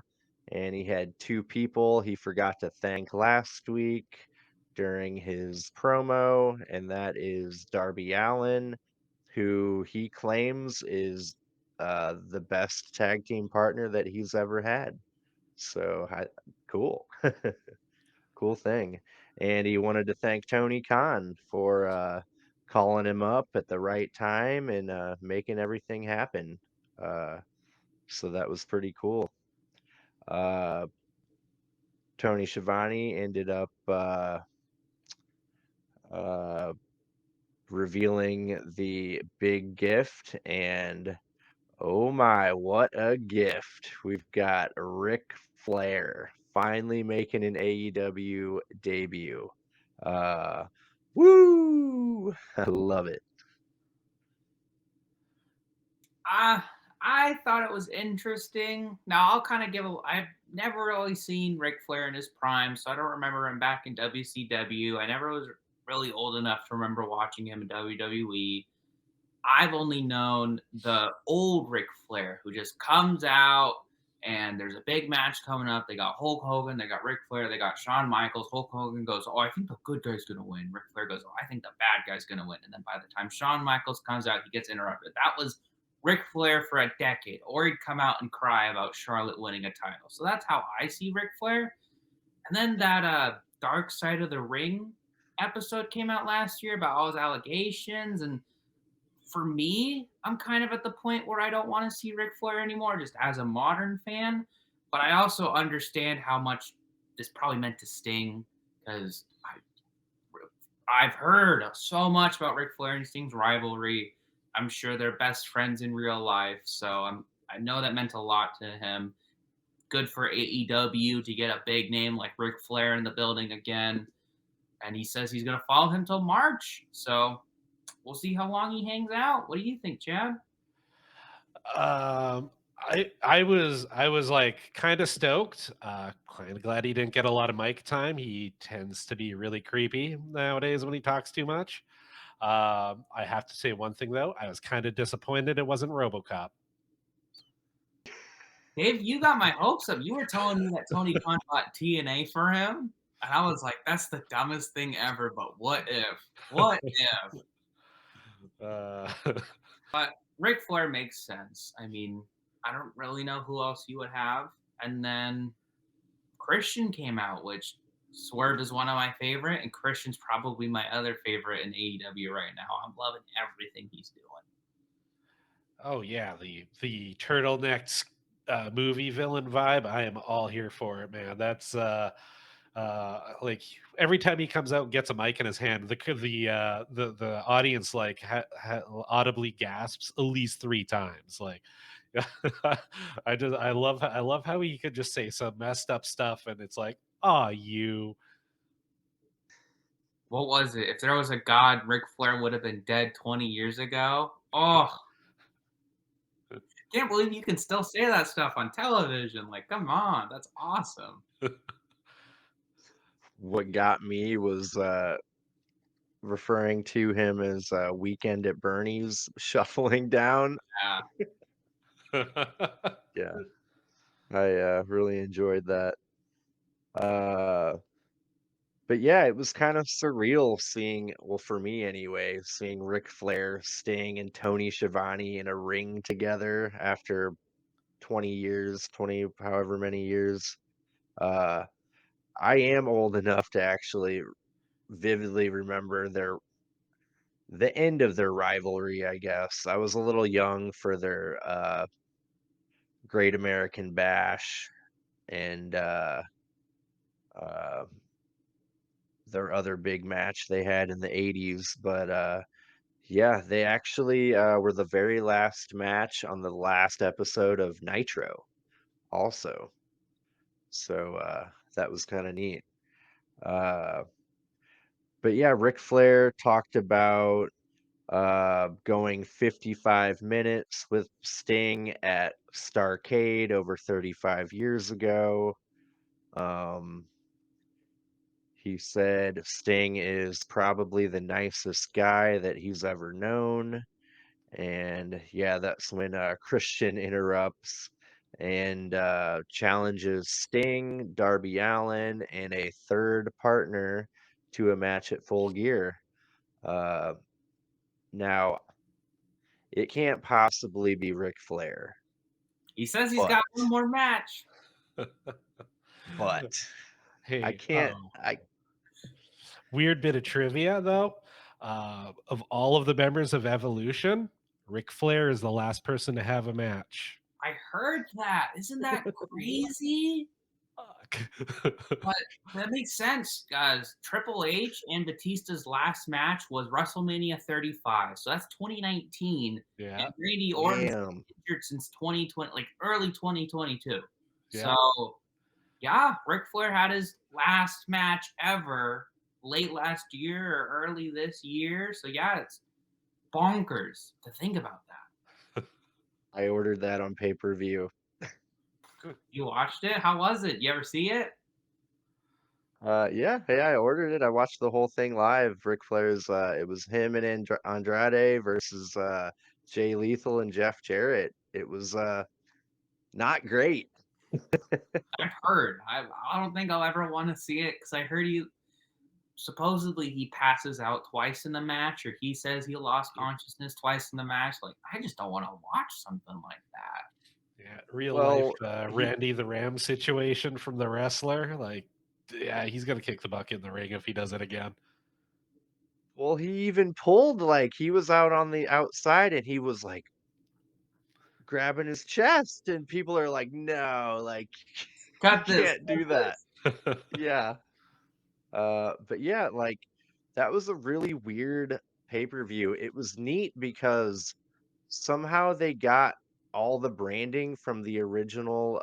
and he had two people he forgot to thank last week during his promo, and that is Darby Allin, who he claims is the best tag team partner that he's ever had. So cool. Cool thing. And he wanted to thank Tony Khan for calling him up at the right time and making everything happen. Uh, so that was pretty cool. Uh, Tony Schiavone ended up uh, revealing the big gift, and oh my, what a gift! We've got Ric Flair finally making an AEW debut. Uh, Woo! I love it. I I thought it was interesting. Now I'll kind of give a. I've never really seen Ric Flair in his prime, so I don't remember him back in WCW. I never was really old enough to remember watching him in WWE. I've only known the old Ric Flair who just comes out and there's a big match coming up. They got Hulk Hogan, they got Ric Flair, they got Shawn Michaels. Hulk Hogan goes, "Oh, I think the good guy's gonna win." Ric Flair goes, "Oh, I think the bad guy's gonna win." And then by the time Shawn Michaels comes out, he gets interrupted. That was Ric Flair for a decade. Or he'd come out and cry about Charlotte winning a title. So that's how I see Ric Flair. And then that Dark Side of the Ring episode came out last year about all his allegations, and for me, I'm kind of at the point where I don't want to see Ric Flair anymore, just as a modern fan. But I also understand how much this probably meant to Sting because I've heard so much about Ric Flair and Sting's rivalry. I'm sure they're best friends in real life, so I know that meant a lot to him. Good for AEW to get a big name like Ric Flair in the building again. And he says he's going to follow him till March. So we'll see how long he hangs out. What do you think, Chad? I was like kind of stoked. Kind of glad he didn't get a lot of mic time. He tends to be really creepy nowadays when he talks too much. I have to say one thing though. I was kind of disappointed it wasn't RoboCop. Dave, you got my hopes up. You were telling me that Tony Khan bought TNA for him, and I was like, "That's the dumbest thing ever." But what if? What if? uh, But Ric Flair makes sense. I mean, I don't really know who else you would have. And then Christian came out, which Swerve is one of my favorite, and Christian's probably my other favorite in AEW right now. I'm loving everything he's doing. oh yeah, the turtleneck movie villain vibe, I am all here for it, man. That's like every time he comes out and gets a mic in his hand, the audience like audibly gasps at least 3 times. Like, I love how he could just say some messed up stuff, and it's like, oh, you. What was it? If there was a god, Ric Flair would have been dead 20 years ago. Oh, can't believe you can still say that stuff on television. Like, come on, that's awesome. What got me was referring to him as Weekend at Bernie's shuffling down. Yeah. Yeah, I really enjoyed that. Uh, but yeah, it was kind of surreal seeing, well, for me anyway, seeing Ric Flair, Sting, and Tony Schiavone in a ring together after 20 years, 20 however many years. Uh, I am old enough to actually vividly remember the end of their rivalry, I guess. I was a little young for their Great American Bash and uh, their other big match they had in the 80s. But yeah, they actually were the very last match on the last episode of Nitro, also. So that was kind of neat. Uh, but yeah, Ric Flair talked about going 55 minutes with Sting at Starrcade over 35 years ago. Um, he said Sting is probably the nicest guy that he's ever known. And yeah, that's when Christian interrupts and challenges Sting, Darby Allin, and a third partner to a match at Full Gear. Uh, now, it can't possibly be Ric Flair, He says he's but got one more match. but I Hey, can't. I weird bit of trivia though. Of all of the members of Evolution, Ric Flair is the last person to have a match. I heard that. Isn't that crazy? Fuck. But that makes sense, guys. Triple H and Batista's last match was WrestleMania 35. So that's 2019. Yeah, And Randy Orton's been damn. injured since 2020, like early 2022. yeah. So yeah, Ric Flair had his last match ever late last year or early this year. So yeah, it's bonkers to think about that. I ordered that on pay-per-view. You watched it? How was it? You ever see it? Yeah, I ordered it. I watched the whole thing live. Ric Flair's. It was him and Andrade versus Jay Lethal and Jeff Jarrett. It was not great. I've heard. I don't think I'll ever want to see it because I heard supposedly he passes out twice in the match, or he says he lost consciousness twice in the match. Like, I just don't want to watch something like that. Yeah, real life Well, Randy the Ram situation from the wrestler. Like, yeah, he's gonna kick the bucket in the ring if he does it again. he even pulled like he was out on the outside and he was like grabbing his chest, and people are like, "No, like you Cut this. can't do that." Yeah. But yeah, like that was a really weird pay-per-view. It was neat because somehow they got all the branding from the original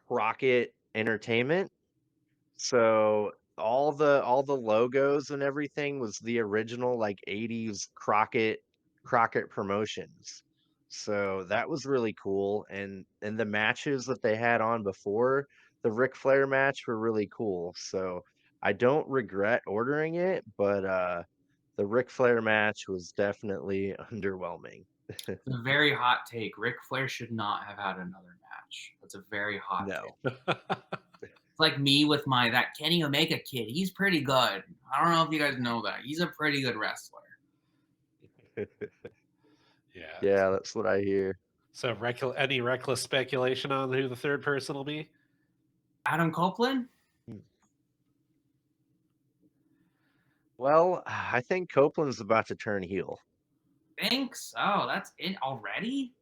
Crockett Entertainment. So all the logos and everything was the original like 80s Crockett Promotions. So that was really cool, and the matches that they had on before the Ric Flair match were really cool. So I don't regret ordering it, but the Ric Flair match was definitely underwhelming. It's a very hot take. Ric Flair should not have had another match. That's a very hot No. take. It's like me with that Kenny Omega kid. He's pretty good. I don't know if you guys know that. He's a pretty good wrestler. Yeah. Yeah, that's what I hear. So, any reckless speculation on who the third person will be? Adam Copeland? Well, I think Copeland's about to turn heel. Thanks. Oh, that's it already?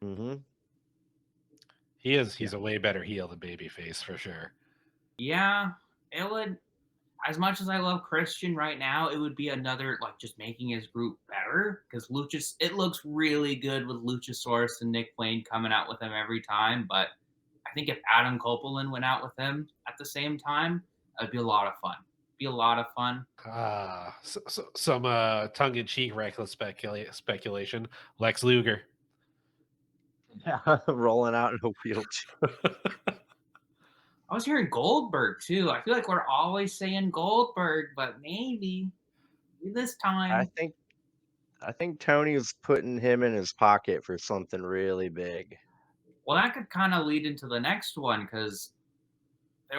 Hmm He is. He's a way better heel than babyface for sure. Yeah, it would. As much as I love Christian right now, it would be another like just making his group better because Luchas. It looks really good with Luchasaurus and Nick Wayne coming out with him every time. But I think if Adam Copeland went out with him at the same time, it'd be a lot of fun. Be a lot of fun. Some tongue-in-cheek reckless speculation. Lex Luger. Rolling out in a wheelchair. I was hearing Goldberg too. I feel like we're always saying Goldberg, but maybe this I time. think Tony's putting him in his pocket for something really big. Well, that could kind of lead into the next one because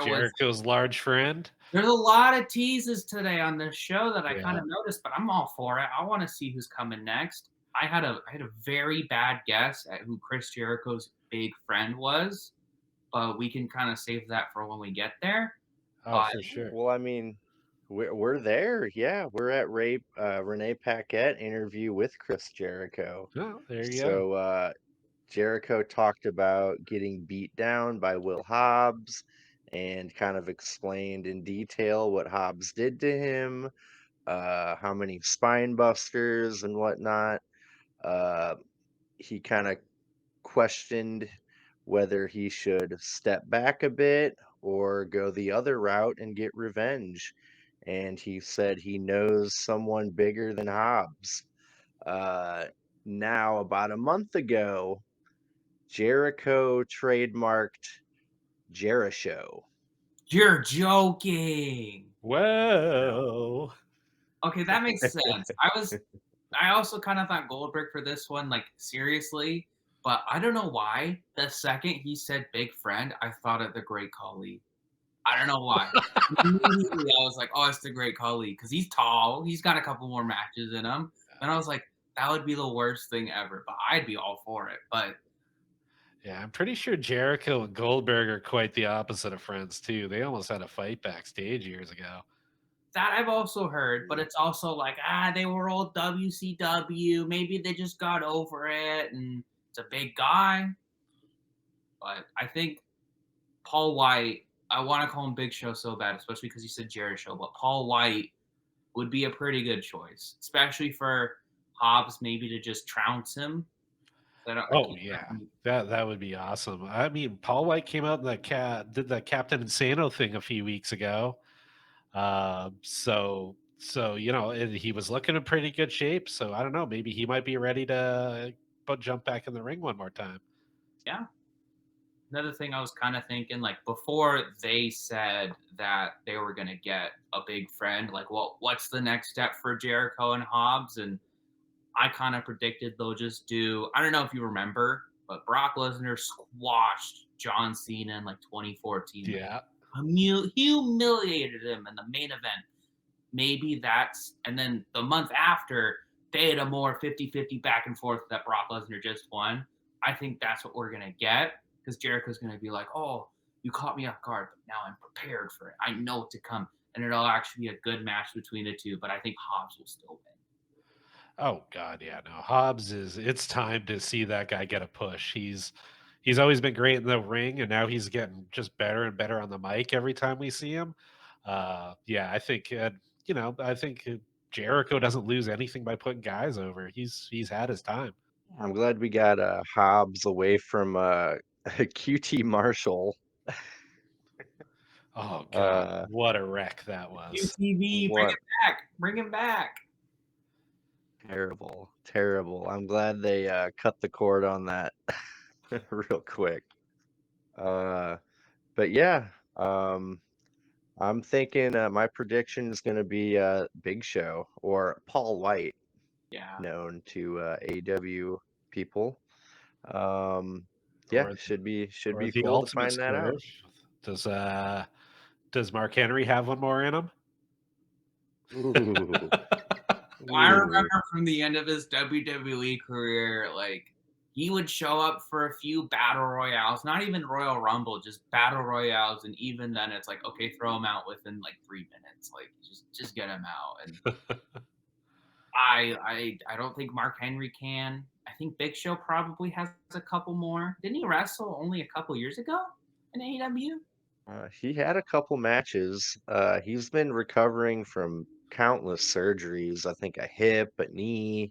Jericho's large friend. there's a lot of teases today on this show that I Yeah. kind of noticed, but I'm all for it. I want to see who's coming next. I had a very bad guess at who Chris Jericho's big friend was, but we can kind of save that for when we get there. Oh, for sure. Well, I mean, we're there. Yeah, we're at Renee Paquette interview with Chris Jericho. Oh, there you go. So Jericho talked about getting beat down by Will Hobbs and kind of explained in detail what Hobbs did to him, how many spine busters and whatnot. He kind of questioned whether he should step back a bit or go the other route and get revenge. And he said he knows someone bigger than Hobbs. Now, about a month ago, Jericho trademarked Jericho. You're joking. Whoa. Okay, that makes sense. I also kind of thought Goldberg for this one, like seriously, but I don't know why. The second he said big friend, I thought of the Great Khali. I don't know why. Immediately, I was like, oh, it's the Great Khali because he's tall. He's got a couple more matches in him. And I was like, that would be the worst thing ever, but I'd be all for it. But yeah, I'm pretty sure Jericho and Goldberg are quite the opposite of friends too. They almost had a fight backstage years ago. that I've also heard, but it's also like, they were old WCW. Maybe they just got over it and it's a big guy. But I think Paul White, I want to call him Big Show so bad, especially because you said Jericho, but Paul White would be a pretty good choice, especially for Hobbs maybe to just trounce him. Oh yeah, that would be awesome. I mean, Paul White came out and did the Captain Insano thing a few weeks ago. So he was looking in pretty good shape. So I don't know, maybe he might be ready to jump back in the ring one more time. Yeah. Another thing I was kind of thinking, like before they said that they were gonna get a big friend, like, well, what's the next step for Jericho and Hobbs? And I kind of predicted they'll just do. I don't know if you remember, but Brock Lesnar squashed John Cena in like 2014. Yeah, humiliated him in the main event. Maybe that's, and then the month after, they had a more 50-50 back and forth that Brock Lesnar just won. I think that's what we're going to get because Jericho's going to be like, oh, you caught me off guard, but now I'm prepared for it. I know what to come. And it'll actually be a good match between the two, but I think Hobbs will still win. oh god, yeah, no. Hobbs it's time to see that guy get a push. He's always been great in the ring, and now he's getting just better and better on the mic every time we see him. Yeah, I think Jericho doesn't lose anything by putting guys over. He's had his time. I'm glad we got Hobbs away from QT Marshall. Oh god, what a wreck that was. UTV, bring him back. Terrible. I'm glad they cut the cord on that real quick. But yeah, I'm thinking my prediction is going to be Big Show or Paul White, known to AEW people. Yeah, should be the cool to Ultimate find that out. Does Mark Henry have one more in him? Ooh. I remember from the end of his WWE career, like he would show up for a few battle royales, not even Royal Rumble, just battle royales, and even then, it's like, okay, throw him out within like 3 minutes, like just get him out. And I don't think Mark Henry can. I think Big Show probably has a couple more. Didn't he wrestle only a couple years ago in AEW? He had a couple matches. He's been recovering from countless surgeries. I think a hip, a knee.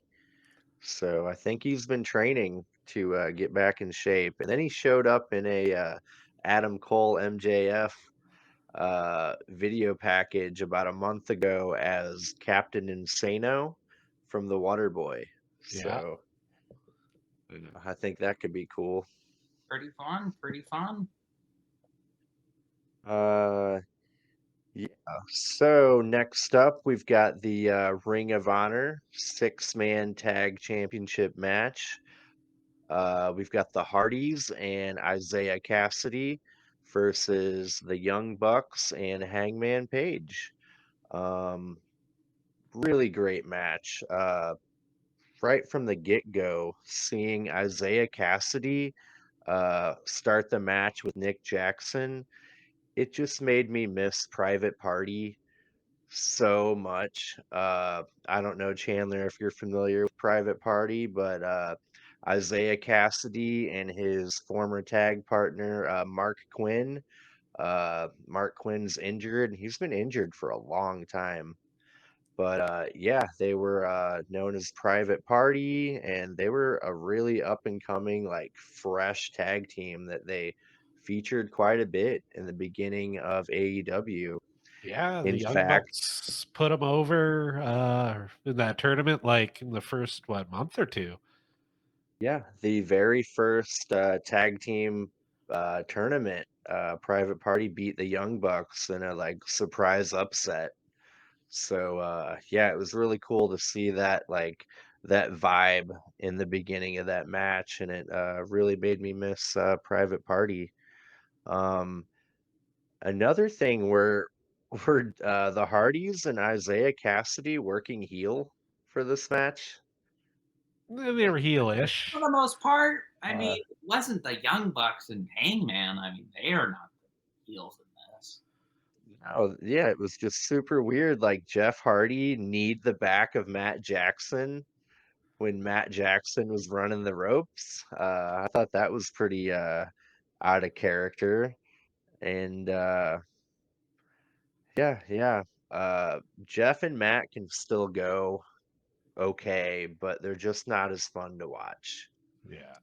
So I think he's been training to get back in shape. And then he showed up in a Adam Cole MJF video package about a month ago as Captain Insano from The Waterboy. Yeah. So I think that could be cool. Pretty fun, pretty fun. Uh, yeah. So next up, we've got the Ring of Honor six-man tag championship match. We've got the Hardys and Isaiah Cassidy versus the Young Bucks and Hangman Page. Um, really great match. Right from the get-go, seeing Isaiah Cassidy start the match with Nick Jackson, it just made me miss Private Party so much. I don't know, Chandler, if you're familiar with Private Party, but Isaiah Cassidy and his former tag partner, Mark Quinn. Mark Quinn's injured, and he's been injured for a long time. But yeah, they were known as Private Party, and they were a really up and coming, like fresh tag team that they featured quite a bit in the beginning of AEW. Yeah, the In Young fact, Bucks put them over in that tournament, like in the first month or two. yeah, the very first tag team tournament, Private Party beat the Young Bucks in a like surprise upset. So yeah, it was really cool to see that like that vibe in the beginning of that match, and it really made me miss Private Party. Um, Another thing where were the Hardys and Isaiah Cassidy working heel for this match? They were For heelish. the most part, I Uh, mean, it wasn't the Young Bucks and Hangman. I mean, they are not the heels in this. oh yeah, it was just super weird. Like Jeff Hardy kneed the back of Matt Jackson when Matt Jackson was running the ropes. I thought that was pretty out of character. And yeah, yeah. Jeff and Matt can still go okay, but they're just not as fun to watch. Yeah.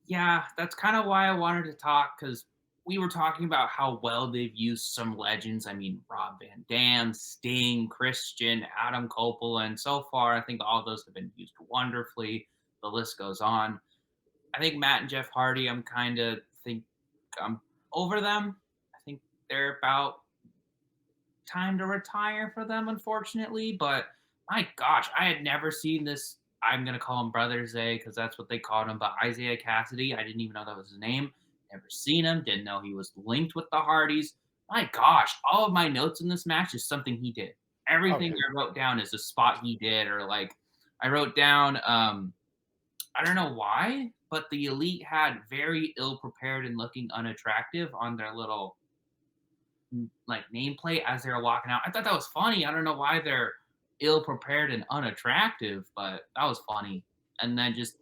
Yeah, that's kind of why I wanted to talk because we were talking about how well they've used some legends. I mean, Rob Van Dam, Sting, Christian, Adam Copeland, and so far, I think all of those have been used wonderfully. The list goes on. I think Matt and Jeff Hardy, I'm kind of think I'm over them. I think they're about time to retire for them, unfortunately. But my gosh, I had never seen this. I'm gonna call him Brother Zay because that's what they called him. But Isaiah Cassidy, I didn't even know that was his name. Never seen him. Didn't know he was linked with the Hardys. My gosh, all of my notes in this match is something he did. Oh Everything yeah. I wrote down is a spot he did, or like I wrote down. I don't know why, but the Elite had very ill prepared and looking unattractive on their little like nameplate as they were walking out. I thought that was funny. I don't know why they're ill prepared and unattractive, but that was funny. And then just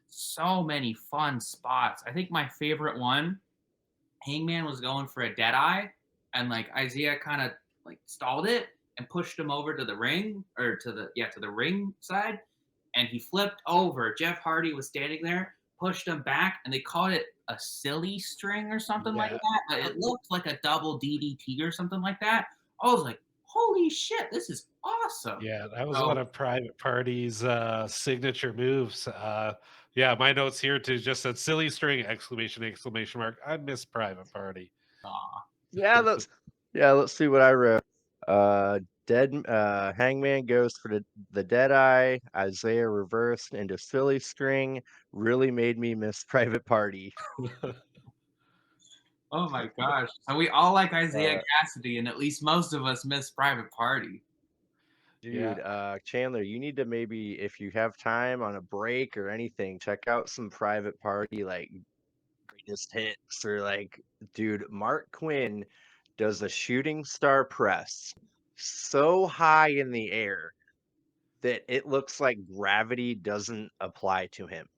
so many fun spots. I think my favorite one, Hangman was going for a dead eye, and like Isaiah kind of like stalled it and pushed him over to the ring or to the ring side, and he flipped over. Jeff Hardy was standing there, pushed him back, and they called it a silly string or something like Yeah. that. But it looked like a double DDT or something like that. I was like, holy shit, this is awesome. Yeah, that was one So of Private Party's signature moves. Yeah, my notes here too just said silly string exclamation mark. I miss Private Party. Yeah, let's see what I wrote. Uh Hangman goes for the dead eye. Isaiah reversed into Philly string. Really made me miss Private Party. oh my gosh. So we all like Isaiah Uh Cassidy, and at least most of us miss Private Party. Yeah. Dude, Chandler, you need to maybe, if you have time on a break or anything, check out some Private Party like greatest hits or like, dude, Mark Quinn does a shooting star press so high in the air. that it looks like gravity doesn't apply to him,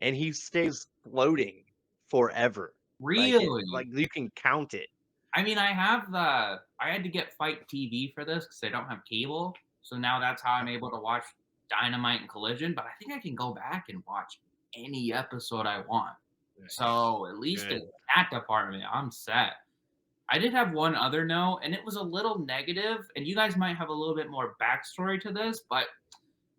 and he stays floating forever. Like Really? you can count it. I mean, I had to get Fight TV for this because I don't have cable. So now that's how I'm able to watch Dynamite and Collision. But I think I can go back and watch any episode I want. Nice. So at least in Good. that department, I'm set. I did have one other note, and it was a little negative, and you guys might have a little bit more backstory to this, but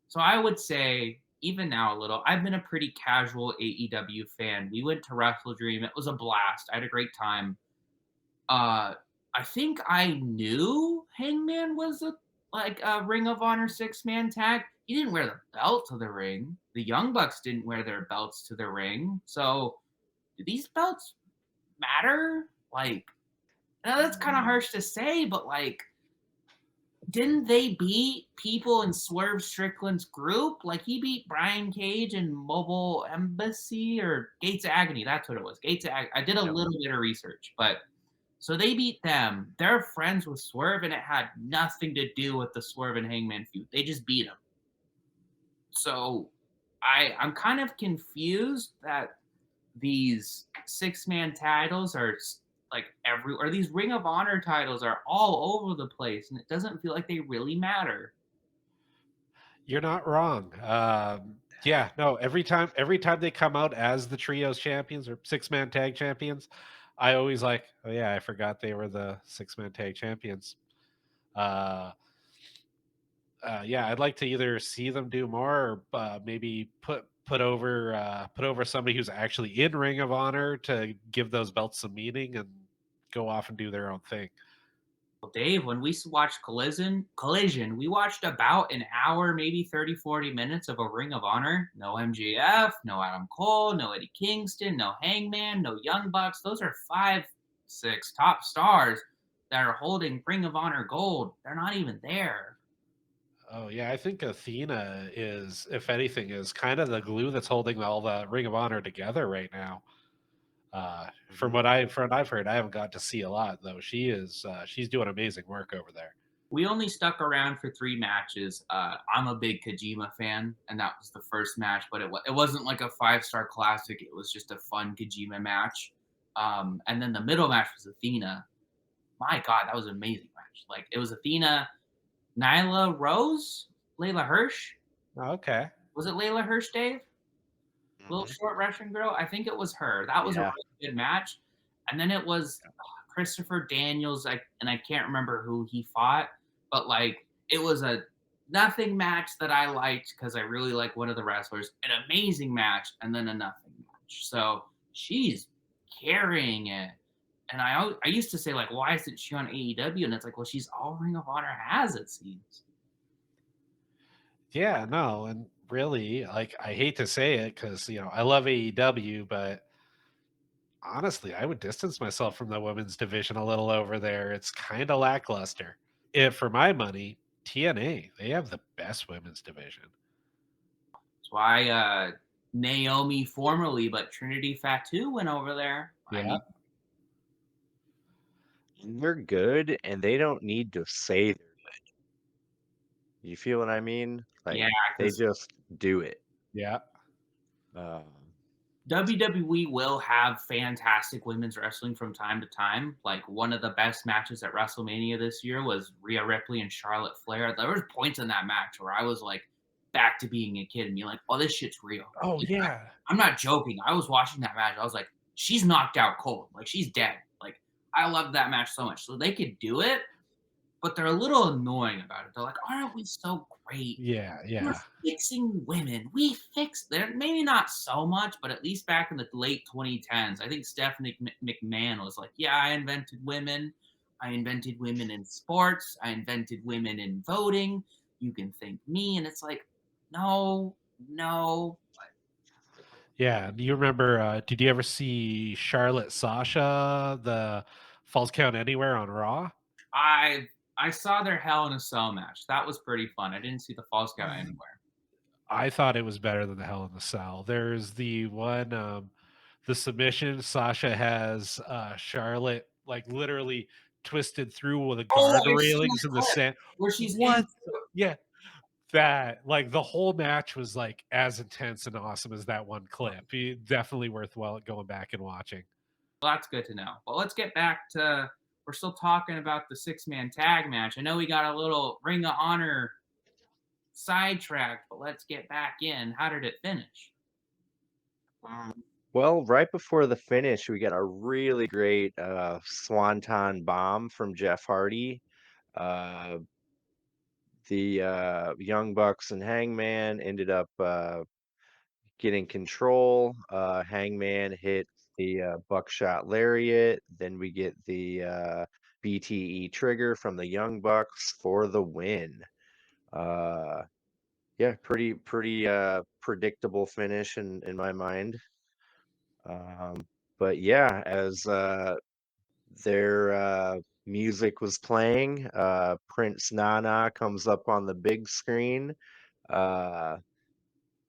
so I would say, even now a little, I've been a pretty casual AEW fan. We went to Wrestle Dream. It was a blast. I had a great time. Uh, I think I knew Hangman was a Ring of Honor 6-man tag. He didn't wear the belt to the ring. The Young Bucks didn't wear their belts to the ring. So, do these belts matter? Like, now that's kind of harsh to say, but like, didn't they beat people in Swerve Strickland's group? Like he beat Brian Cage and Mobile Embassy or Gates of Agony. That's what it was. Gates of Agony. I did a Yep. little bit of research, but so they beat them. They're friends with Swerve, and it had nothing to do with the Swerve and Hangman feud. They just beat him. So I'm kind of confused that these 6-man titles are like or these Ring of Honor titles are all over the place, and it doesn't feel like they really matter. You're not wrong. Yeah, no, every time they come out as the trios champions or 6-man tag champions, I always like, oh yeah, I forgot they were the 6-man tag champions. Yeah, I'd like to either see them do more or maybe put over somebody who's actually in Ring of Honor to give those belts some meaning and go off and do their own thing. Well, Dave, when we watched Collision, we watched about an hour, maybe 30, 40 minutes of a Ring of Honor. No MJF, no Adam Cole, no Eddie Kingston, no Hangman, no Young Bucks. Those are 5, 6 top stars that are holding Ring of Honor gold. They're not even there. Oh yeah, I think Athena is, if anything, is kind of the glue that's holding all the Ring of Honor together right now. From what I've heard, I haven't got to see a lot though. She's doing amazing work over there. We only stuck around for 3 matches. I'm a big Kojima fan, and that was the first match, but it wasn't like a 5-star classic. It was just a fun Kojima match. And then the middle match was Athena. My God, that was an amazing match. Like it was Athena, Nyla Rose, Layla Hirsch. Okay. Was it Layla Hirsch, Dave? Little Mhm. short Russian girl. I think it was her. That was a Yeah. really good match. And then it was Christopher Daniels. And I can't remember who he fought, but like it was a nothing match that I liked because I really like one of the wrestlers. An amazing match, and then a nothing match. So she's carrying it. And I used to say like, why isn't she on AEW? And it's like, well, she's all Ring of Honor has, it seems. Yeah, no, and really, like, I hate to say it because I love AEW, but honestly, I would distance myself from the women's division a little over there. It's kind of lackluster. If for my money, TNA, they have the best women's division. That's why Naomi formerly, but Trinity Fatu went over there. I Yeah. mean, They're good, and they don't need to say they're good. You feel what I mean? Like yeah, they because just do it. Yeah. Um, WWE will have fantastic women's wrestling from time to time. Like one of the best matches at WrestleMania this year was Rhea Ripley and Charlotte Flair. There was points in that match where I was like back to being a kid and being like, "Oh, this shit's real." Oh Like, yeah. I'm not joking. I was watching that match. I was like, "She's knocked out cold. Like she's dead." Like I loved that match so much. So they could do it, but they're a little annoying about it. They're like, "Aren't we so great? Yeah. We're Yeah. fixing women. We fixed there. Maybe not so much, but at least back in the late 2010s, I think Stephanie McMahon was like, "Yeah, I invented women. I invented women in sports. I invented women in voting. You can thank me." And it's like, no, no. Yeah. Do you remember? Did you ever see Charlotte Sasha, the Falls Count Anywhere on Raw? I saw their Hell in a Cell match. That was pretty fun. I didn't see the Falls Count anywhere. I thought it was better than the Hell in the Cell. There's the one, the submission. Sasha has Charlotte like literally twisted through with the Oh, guard I've seen railings that in the clip sand. where she's What? in. Yeah, that like the whole match was like as intense and awesome as that one clip. Definitely worthwhile going back and watching. Well, that's good to know. But let's get back to, we're still talking about the 6-man tag match. I know we got a little Ring of Honor sidetracked, but let's get back in. How did it finish? Well, right before the finish, we got a really great swanton bomb from Jeff Hardy. Uh, the Young Bucks and Hangman ended up getting control. Hangman hit the buckshot lariat. Then we get the BTE trigger from the Young Bucks for the win. Uh, yeah, pretty predictable finish in my mind. Um, but yeah, as their music was playing, Prince Nana comes up on the big screen. Uh,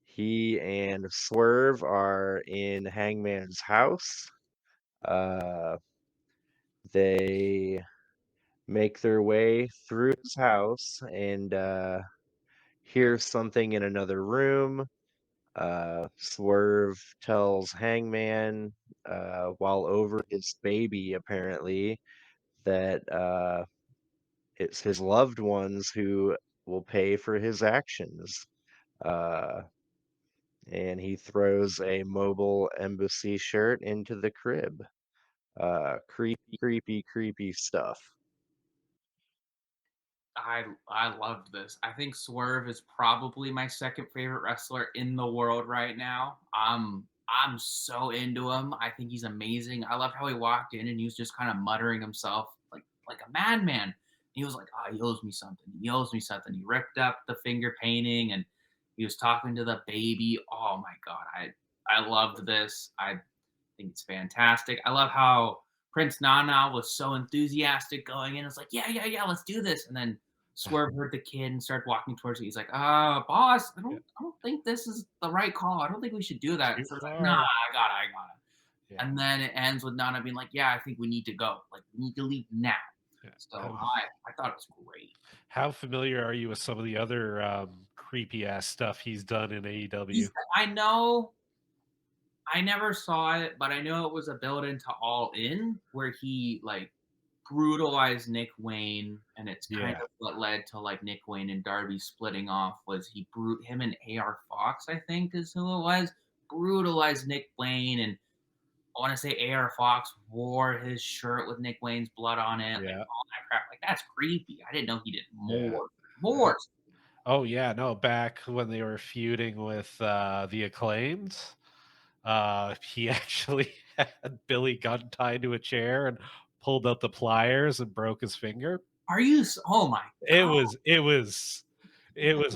he and Swerve are in Hangman's house. Uh, they make their way through his house and hear something in another room. Swerve tells Hangman, while over his baby, apparently, that it's his loved ones who will pay for his actions. Uh, and he throws a mobile embassy shirt into the crib. Creepy stuff. I loved this. I think Swerve is probably my second favorite wrestler in the world right now. I'm so into him. I think he's amazing. I loved how he walked in and he was just kind of muttering himself like a madman. He was like, "Oh, he owes me something. He owes me something." He ripped up the finger painting and he was talking to the baby. Oh my god, I loved this. I think it's fantastic. I love how Prince Nana was so enthusiastic going in. It's like, yeah, let's do this. And then Swerve heard the kid and started walking towards it. He's like, boss, I don't think this is the right call. I don't think we should do that. Too So it's like, nah, far. I got it. Yeah. And then it ends with Nana being like, yeah, I think we need to go. Like, we need to leave now. Yeah. So I thought it was great. How familiar are you with some of the other creepy ass stuff he's done in AEW? I know I never saw it, but I know it was a build into All In where he like brutalized Nick Wayne, and it's kind Yeah. of what led to like Nick Wayne and Darby splitting off. Was him and AR Fox, I think, is who it was, brutalized Nick Wayne, and I want to say AR Fox wore his shirt with Nick Wayne's blood on it, like Yeah. all that crap. Like that's creepy. I didn't know he did Yeah. more. Oh yeah, no, back when they were feuding with the Acclaimed, he actually had Billy Gunn tied to a chair and pulled out the pliers and broke his finger. Are you? Oh my It was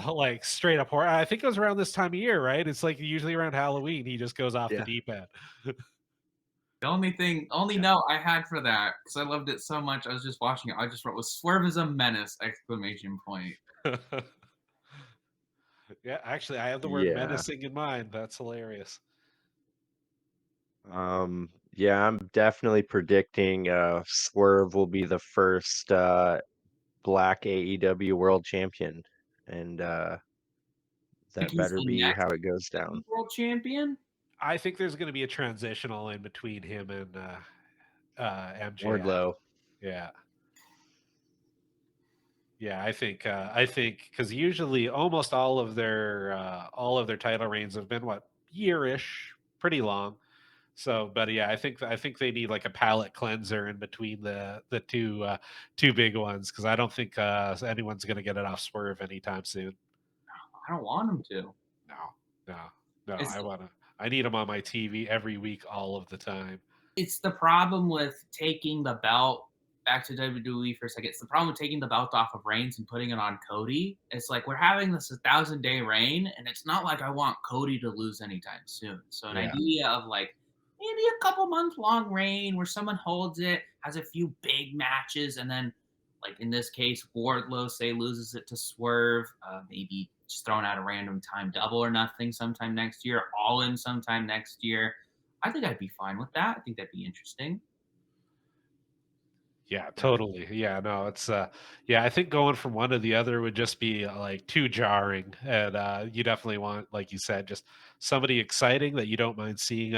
like straight up horror. I think it was around this time of year, right? It's like usually around Halloween. He just goes off the Yeah. deep end. The only Yeah. note I had for that, because I loved it so much, I was just watching it. I just wrote, "Was Swerve is a menace!" Exclamation point. Yeah, actually, I have the word Yeah. menacing in mind. That's hilarious. Yeah, I'm definitely predicting Swerve will be the first black AEW world champion. And Think that he's better the be next how it goes down. world champion? I think there's going to be a transitional in between him and MJF. Wardlow. Yeah. Yeah, I think because usually almost all of their title reigns have been what, yearish, pretty long. So, but yeah, I think they need like a palate cleanser in between the two big ones because I don't think anyone's going to get it off Swerve anytime soon. I don't want him to. No, no, no. It's I need him on my TV every week, all of the time. it's the problem with taking the belt back to WWE for a second. It's the problem with taking the belt off of Reigns and putting it on Cody. It's like we're having this 1,000-day reign, and it's not like I want Cody to lose anytime soon. So an Yeah. idea of like maybe a couple month long reign where someone holds it, has a few big matches, and then like in this case, Wardlow say loses it to Swerve, maybe just throwing out a random time double or nothing sometime next year, all in sometime next year. I think I'd be fine with that. I think that'd be interesting. Yeah, totally. Yeah, no, it's yeah, I think going from one to the other would just be like too jarring. And you definitely want, like you said, just somebody exciting that you don't mind seeing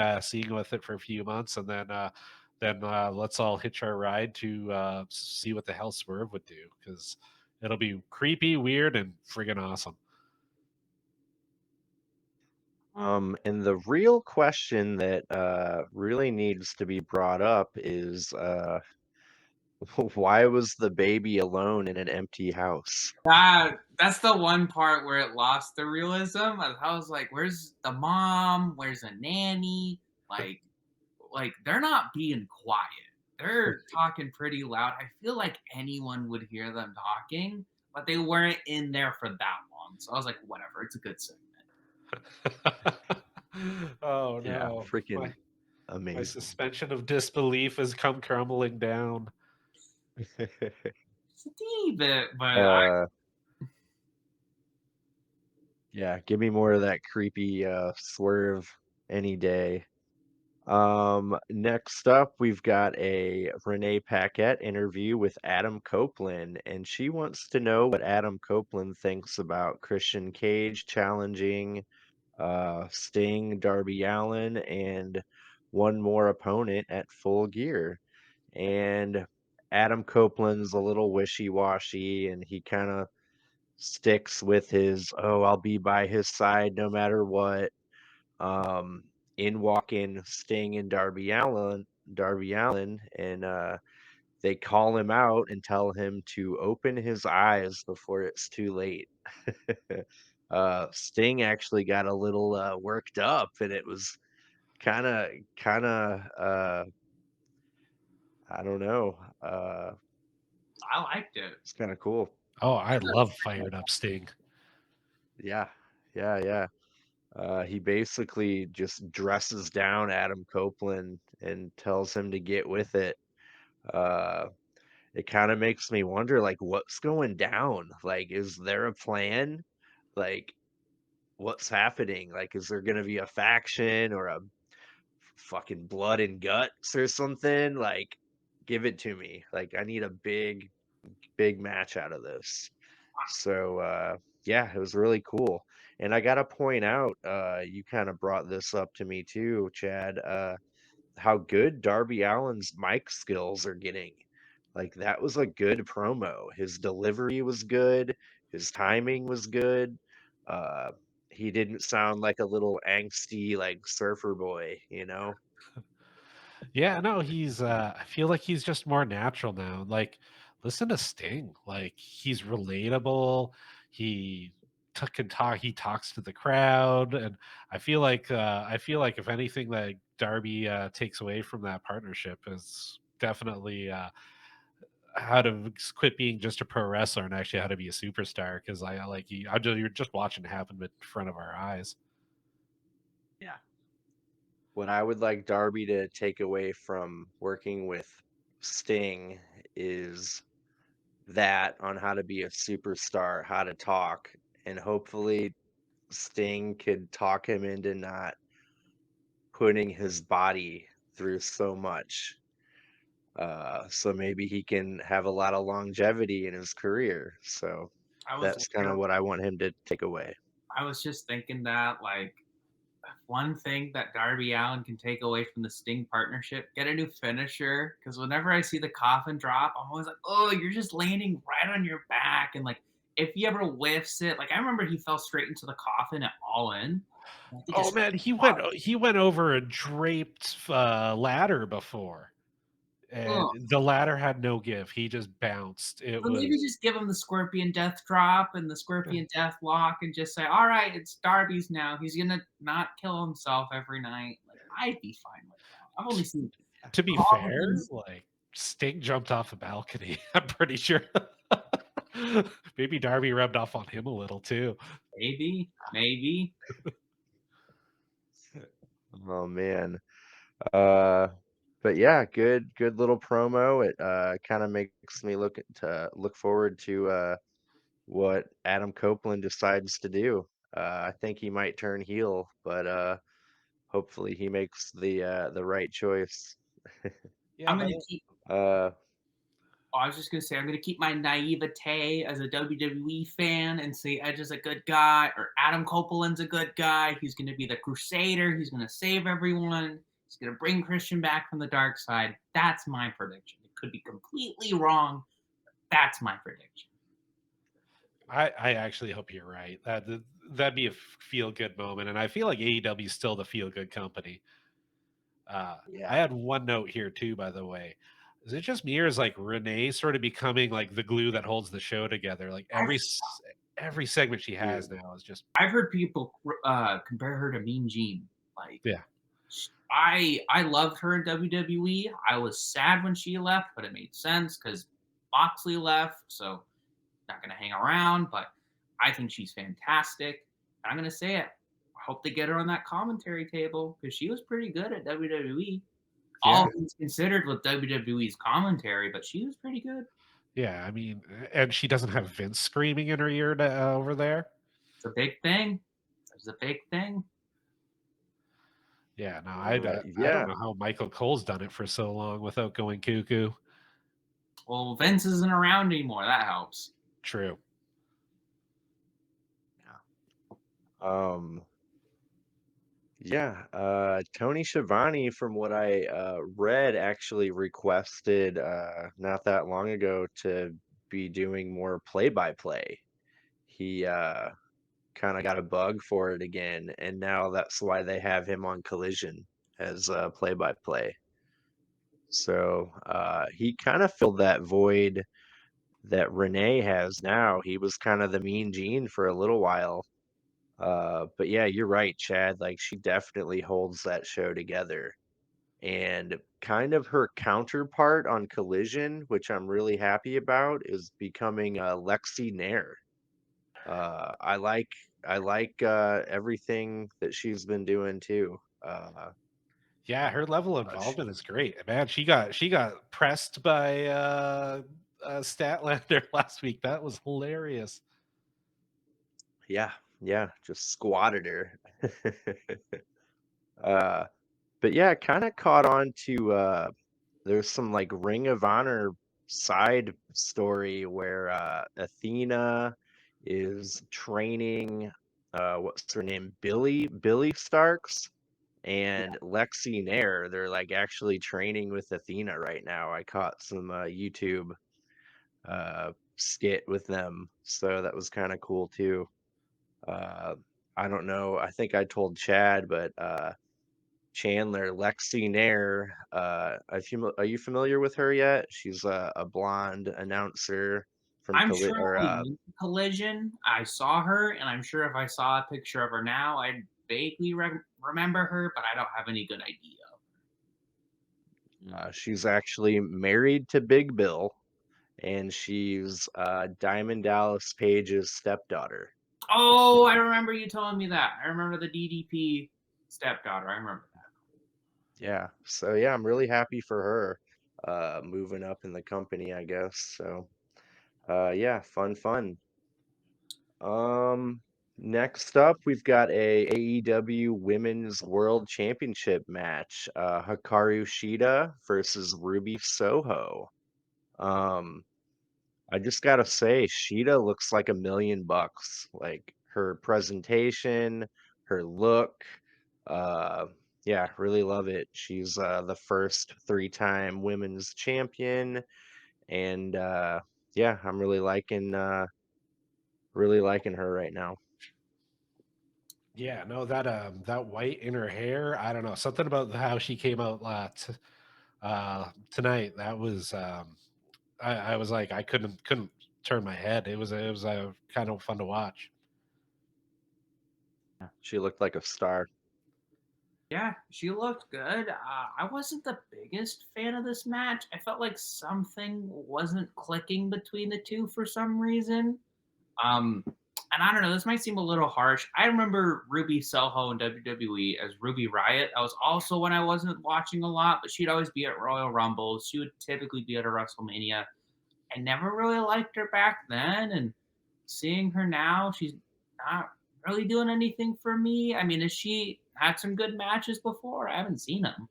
with it for a few months, and then let's all hitch our ride to see what the hell Swerve would do, because it'll be creepy, weird, and friggin' awesome. And the real question that really needs to be brought up is why was the baby alone in an empty house? That's the one part where it lost the realism. I was like, "Where's the mom? Where's a nanny?" Like, they're not being quiet. They're talking pretty loud. I feel like anyone would hear them talking, but they weren't in there for that long. So I was like, "Whatever, it's a good segment." Oh Yeah, no. freaking My amazing. suspension of disbelief has come crumbling down. Just a teeny bit, but uh, yeah, give me more of that creepy Swerve any day. Next up, we've got a Renee Paquette interview with Adam Copeland, and she wants to know what Adam Copeland thinks about Christian Cage challenging Sting, Darby Allin, and one more opponent at Full Gear. And Adam Copeland's a little wishy-washy, and he kind of sticks with his, oh, I'll be by his side no matter what. Um, in walk in Sting and Darby Allin, and they call him out and tell him to open his eyes before it's too late. Sting actually got a little worked up, and it was kind of I don't know. I liked it. It's kind of cool. Oh, I love fired up Sting. Yeah, yeah. He basically just dresses down Adam Copeland and tells him to get with it. Uh, it kind of makes me wonder, like, what's going down? Like, is there a plan? Like, what's happening? Like, is there gonna be a faction or a fucking blood and guts or something? Like, give it to me. Like, I need a big match out of this. So yeah, it was really cool. And I gotta point out, you kind of brought this up to me too, Chad, how good Darby Allin's mic skills are getting. Like that was a good promo. His delivery was good, his timing was good. Uh he didn't sound like a little angsty like surfer boy, you know? Yeah, no, he's I feel like he's just more natural now. Like, listen to Sting. Like, he's relatable. He can talk, he talks to the crowd. And I feel like if anything that Darby takes away from that partnership is definitely how to quit being just a pro wrestler and actually how to be a superstar. Because I like you, you're just watching it happen in front of our eyes. Yeah. What I would like Darby to take away from working with Sting is that on how to be a superstar, how to talk, and hopefully Sting could talk him into not putting his body through so much. So maybe he can have a lot of longevity in his career. So I was that's kind of literally, what I want him to take away. I was just thinking that like one thing that Darby Allin can take away from the Sting partnership, get a new finisher. Because whenever I see the coffin drop, I'm always like, oh, you're just landing right on your back. And like, if he ever whiffs it, like I remember he fell straight into the coffin at All In. I think Oh his man, he went over a draped ladder before. And ugh. the ladder had no give. He just bounced. It So maybe was just give him the Scorpion Death Drop and the Scorpion Death Lock, and just say, all right, it's Darby's now. He's gonna not kill himself every night. Like I'd be fine with that. I've only seen to be fair, Coffins. like Sting jumped off a balcony. I'm pretty sure. Maybe Darby rubbed off on him a little too. Maybe. Oh man. Uh, but yeah, good little promo. It kind of makes me look forward to what Adam Copeland decides to do. I think he might turn heel, but hopefully he makes the right choice. Yeah, I'm but gonna keep Uh, I was just gonna say I'm gonna keep my naivete as a WWE fan and say Edge is a good guy or Adam Copeland's a good guy. He's gonna be the Crusader. He's gonna save everyone. He's gonna bring Christian back from the dark side. That's my prediction. It could be completely wrong. That's my prediction. I actually hope you're right. That'd be a feel good moment, and I feel like AEW is still the feel good company. Yeah. I had one note here too, by the way. Is it just me, or is like Renee sort of becoming like the glue that holds the show together? Like every segment she has now is just I've heard people compare her to Mean Gene. Like, yeah. I loved her in WWE. I was sad when she left, but it made sense because Moxley left, so not going to hang around. But I think she's fantastic. I'm going to say it. I hope they get her on that commentary table because she was pretty good at WWE. Yeah. All things considered with WWE's commentary, but she was pretty good. Yeah, I mean, and she doesn't have Vince screaming in her ear over there. It's a big thing. It's a big thing. Yeah, no, I don't Yeah. know how Michael Cole's done it for so long without going cuckoo. Well, Vince isn't around anymore. That helps. True. Um, yeah, Tony Schiavone, from what I read, actually requested not that long ago to be doing more play-by-play. He kind of got a bug for it again, and now that's why they have him on Collision as play-by-play. So he kind of filled that void that Renee has now. He was kind of the Mean Gene for a little while. But yeah, you're right, Chad. Like, she definitely holds that show together. And kind of her counterpart on Collision, which I'm really happy about, is becoming Lexi Nair. I like everything that she's been doing too. Yeah, her level of Sh involvement is great. Man, she got pressed by Statlander last week. That was hilarious. yeah, yeah, just squatted her. uh, but yeah, kind of caught on to there's some like Ring of Honor side story where Athena is training what's her name? Billy Starks and Lexi Nair. They're like actually training with Athena right now. I caught some YouTube skit with them, so that was kind of cool too. Uh, I don't know. I think I told Chad, but Chandler, Lexi Nair. Are you familiar with her yet? She's a blonde announcer from I'm sure Or when we went to Collision, I saw her, and I'm sure if I saw a picture of her now, I'd vaguely remember her, but I don't have any good idea. she's actually married to Big Bill, and she's Diamond Dallas Page's stepdaughter. Oh, I remember you telling me that. I remember the DDP stepdaughter. I remember that. Yeah. So yeah, I'm really happy for her moving up in the company, I guess. So yeah, fun. Um, next up, we've got a AEW Women's World Championship match. Hikaru Shida versus Ruby Soho. Um, I just gotta say, Shida looks like $1,000,000. Like, her presentation, her look. Uh, yeah, really love it. She's the first three-time women's champion, and yeah, I'm really liking her right now. Yeah, no, that white in her hair, I don't know, something about how she came out tonight. That was I was like I couldn't turn my head. It was kind of fun to watch. She looked like a star. Yeah, she looked good. I wasn't the biggest fan of this match. I felt like something wasn't clicking between the two for some reason. And I don't know, this might seem a little harsh. I remember Ruby Soho in WWE as Ruby Riot. That was also when I wasn't watching a lot, but she'd always be at Royal Rumbles. She would typically be at a WrestleMania. I never really liked her back then, and seeing her now, she's not really doing anything for me. I mean, has she had some good matches before? I haven't seen them.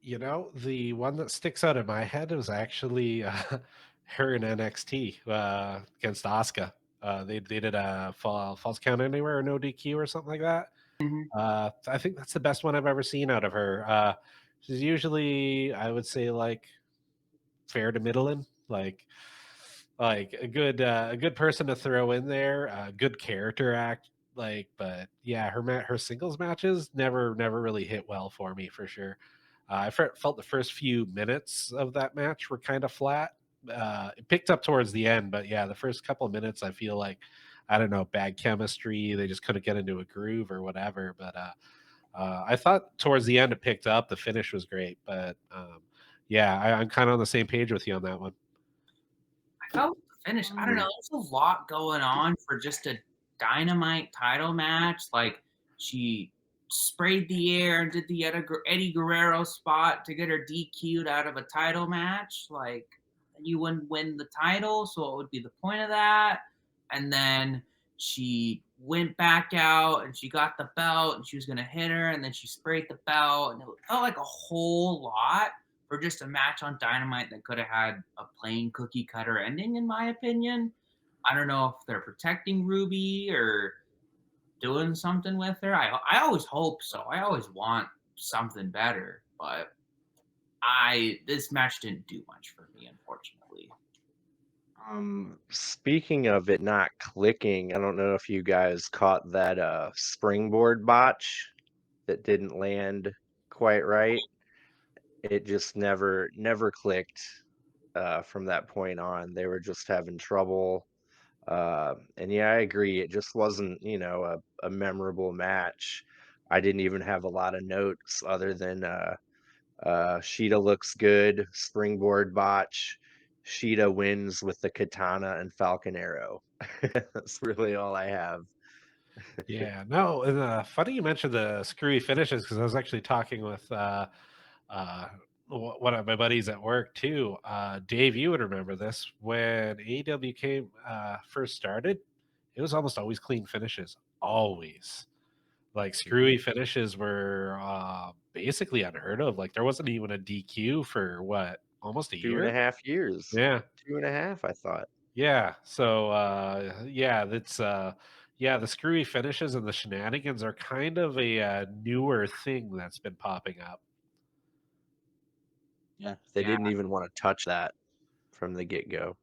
You know, the one that sticks out in my head was actually her in NXT against Asuka. They did a false count anywhere or no DQ or something like that. Mhm. I think that's the best one I've ever seen out of her. She's usually, I would say, like fair to middling, like a good person to throw in there, good character act. Like, but yeah, her singles matches never really hit well for me for sure. Felt the first few minutes of that match were kind of flat. It picked up towards the end, but yeah, the first couple of minutes I feel like I don't know, bad chemistry. They just couldn't get into a groove or whatever. But I thought towards the end it picked up. The finish was great, but yeah, I'm kind of on the same page with you on that one. I felt the finish. I don't know. There's a lot going on for just a Dynamite title match. Like she sprayed the air and did the Eddie Guerrero spot to get her DQ'd out of a title match. Like you wouldn't win the title, so what would be the point of that? And then she went back out and she got the belt and she was gonna hit her, and then she sprayed the belt, and it felt like a whole lot for just a match on Dynamite that could have had a plain cookie cutter ending, in my opinion. I don't know if they're protecting Ruby or doing something with her. I always hope so. I always want something better, but this match didn't do much for me, unfortunately. Speaking of it not clicking, I don't know if you guys caught that springboard botch that didn't land quite right. It just never clicked from that point on. They were just having trouble. And yeah, I agree. It just wasn't, a memorable match. I didn't even have a lot of notes other than Sheeta looks good, springboard botch. Sheeta wins with the katana and falcon arrow. That's really all I have. Yeah, no, and funny you mentioned the screwy finishes because I was actually talking with uh, one of my buddies at work too. Dave, you would remember this when AEW came first started. It was almost always clean finishes, always. Like Mhm. screwy finishes were basically unheard of. Like there wasn't even a DQ for what, almost a Two and a year? half years. Yeah, 2.5, I thought. yeah. So yeah, that's yeah, the screwy finishes and the shenanigans are kind of a newer thing that's been popping up. Yeah. They Yeah, didn't even want to touch that from the get-go.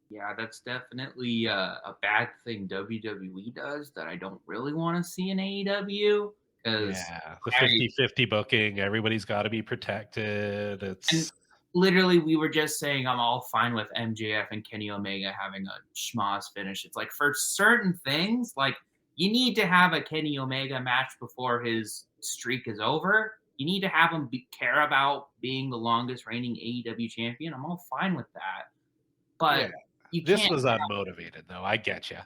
yeah, that's definitely a bad thing WWE does that I don't really want to see in AEW because Yeah, the I 50-50 booking, everybody's got to be protected. and It's literally we were just saying I'm all fine with MJF and Kenny Omega having a schmoz finish. It's like for certain things, like you need to have a Kenny Omega match before his streak is over. You need to have him care about being the longest reigning AEW champion. I'm all fine with that, yeah. but you This can't. was unmotivated though. I get you.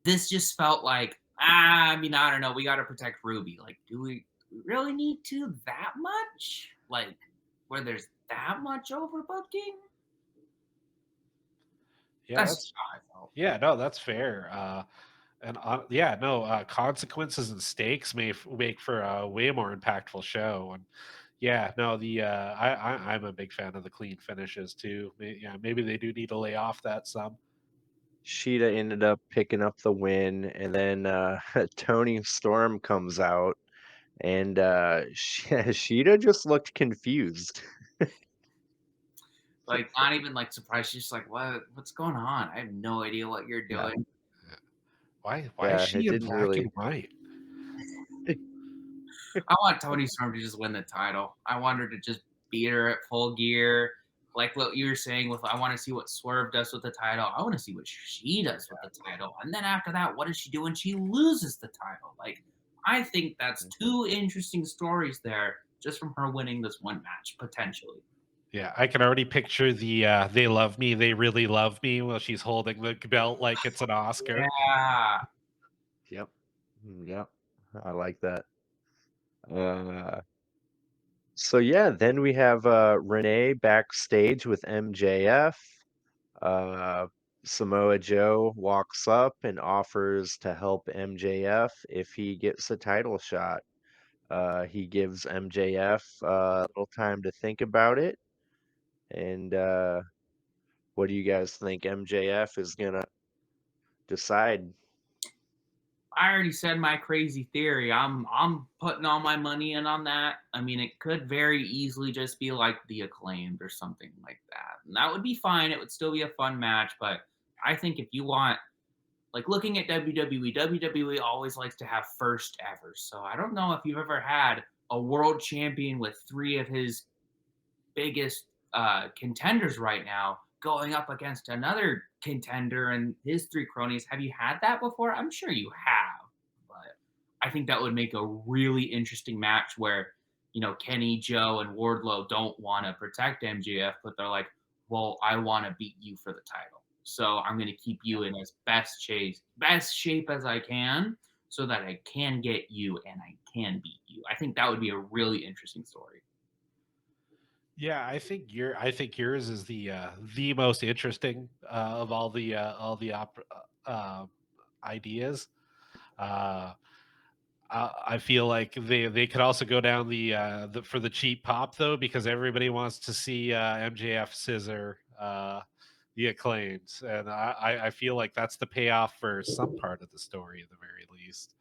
This just felt like I mean I don't know. We got to protect Ruby. Like, do we really need to that much? Like, where there's that much overbooking? Yeah, That's that's just how I felt. yeah, no, that's fair. And yeah, no, consequences and stakes make for a way more impactful show. And yeah, no, I'm a big fan of the clean finishes too. Yeah, maybe they do need to lay off that some. Sheeta ended up picking up the win, and then Tony Storm comes out, and Sheeta just looked confused. Like, not even like surprised. She's just like, what's going on? I have no idea what you're Yeah. doing. Why is Yeah, it she in didn't black really. and white? I want Tony Storm to just win the title. I want her to just beat her at Full Gear. Like what you were saying with, I want to see what Swerve does with the title. I want to see what she does with the title. And then after that, what does she do when she loses the title? Like, I think that's two interesting stories there just from her winning this one match, potentially. Yeah, I can already picture the "they love me, they really love me" while she's holding the belt like it's an Oscar. Yeah. Yep. Yep. I like that. Uh, so yeah, then we have Renee backstage with MJF. Uh, Samoa Joe walks up and offers to help MJF if he gets a title shot. He gives MJF a little time to think about it, and What do you guys think MJF is gonna decide? I already said my crazy theory. I'm putting all my money in on that. I mean, it could very easily just be like the Acclaimed or something like that. And that would be fine. It would still be a fun match, but I think if you want, like, looking at WWE always likes to have first ever. So I don't know if you've ever had a world champion with three of his biggest contenders right now going up against another contender and his three cronies. Have you had that before? I'm sure you have, but I think that would make a really interesting match where, Kenny, Joe, and Wardlow don't want to protect MJF, but they're like, well, I want to beat you for the title. So I'm going to keep you in as best shape as I can so that I can get you and I can beat you. I think that would be a really interesting story. Yeah, I think yours is the most interesting of all the ideas. Uh, I feel like they could also go down the for the cheap pop though, because everybody wants to see MJF scissor the Acclaims, and I feel like that's the payoff for some part of the story at the very least.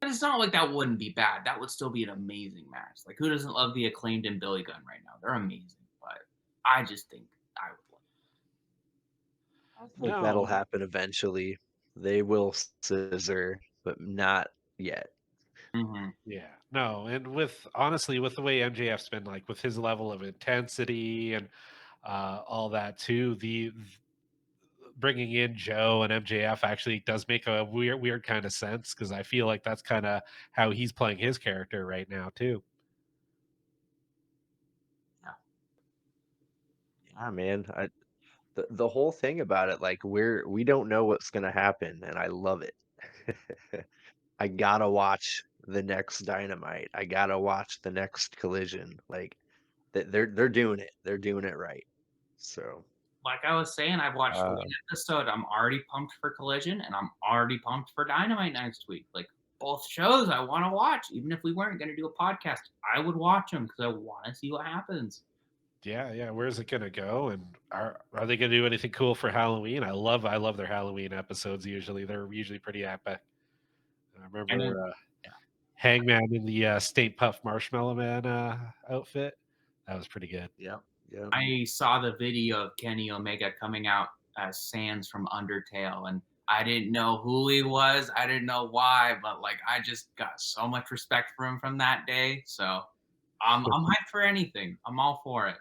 But it's not like that wouldn't be bad. That would still be an amazing match. Like, who doesn't love the Acclaimed and Billy Gunn right now? They're amazing. But I just think I would love I think that'll No, happen eventually. They will scissor, but not yet. it. Mm-hmm. yeah, no, and with honestly with the way MJF's been like with his level of intensity and all that too, the bringing in Joe and MJF actually does make a weird kind of sense because I feel like that's kind of how he's playing his character right now too. Yeah. Yeah, man. The whole thing about it, like we don't know what's gonna happen, and I love it. I gotta watch the next Dynamite. I gotta watch the next Collision. Like they're doing it. They're doing it right. So Like I was saying, I've watched one uh, episode. I'm already pumped for Collision, and I'm already pumped for Dynamite next week. Like, both shows I want to watch. Even if we weren't going to do a podcast, I would watch them because I want to see what happens. Yeah, yeah. Where's it gonna go? And are they gonna do anything cool for Halloween? I love their Halloween episodes. Usually, they're usually pretty epic. I And then, remember yeah. Hangman in the State Puff Marshmallow Man outfit. That was pretty good. yep, yep. I saw the video of Kenny Omega coming out as Sans from Undertale, and I didn't know who he was. I didn't know why, but like I just got so much respect for him from that day. So I'm hyped for anything. I'm all for it.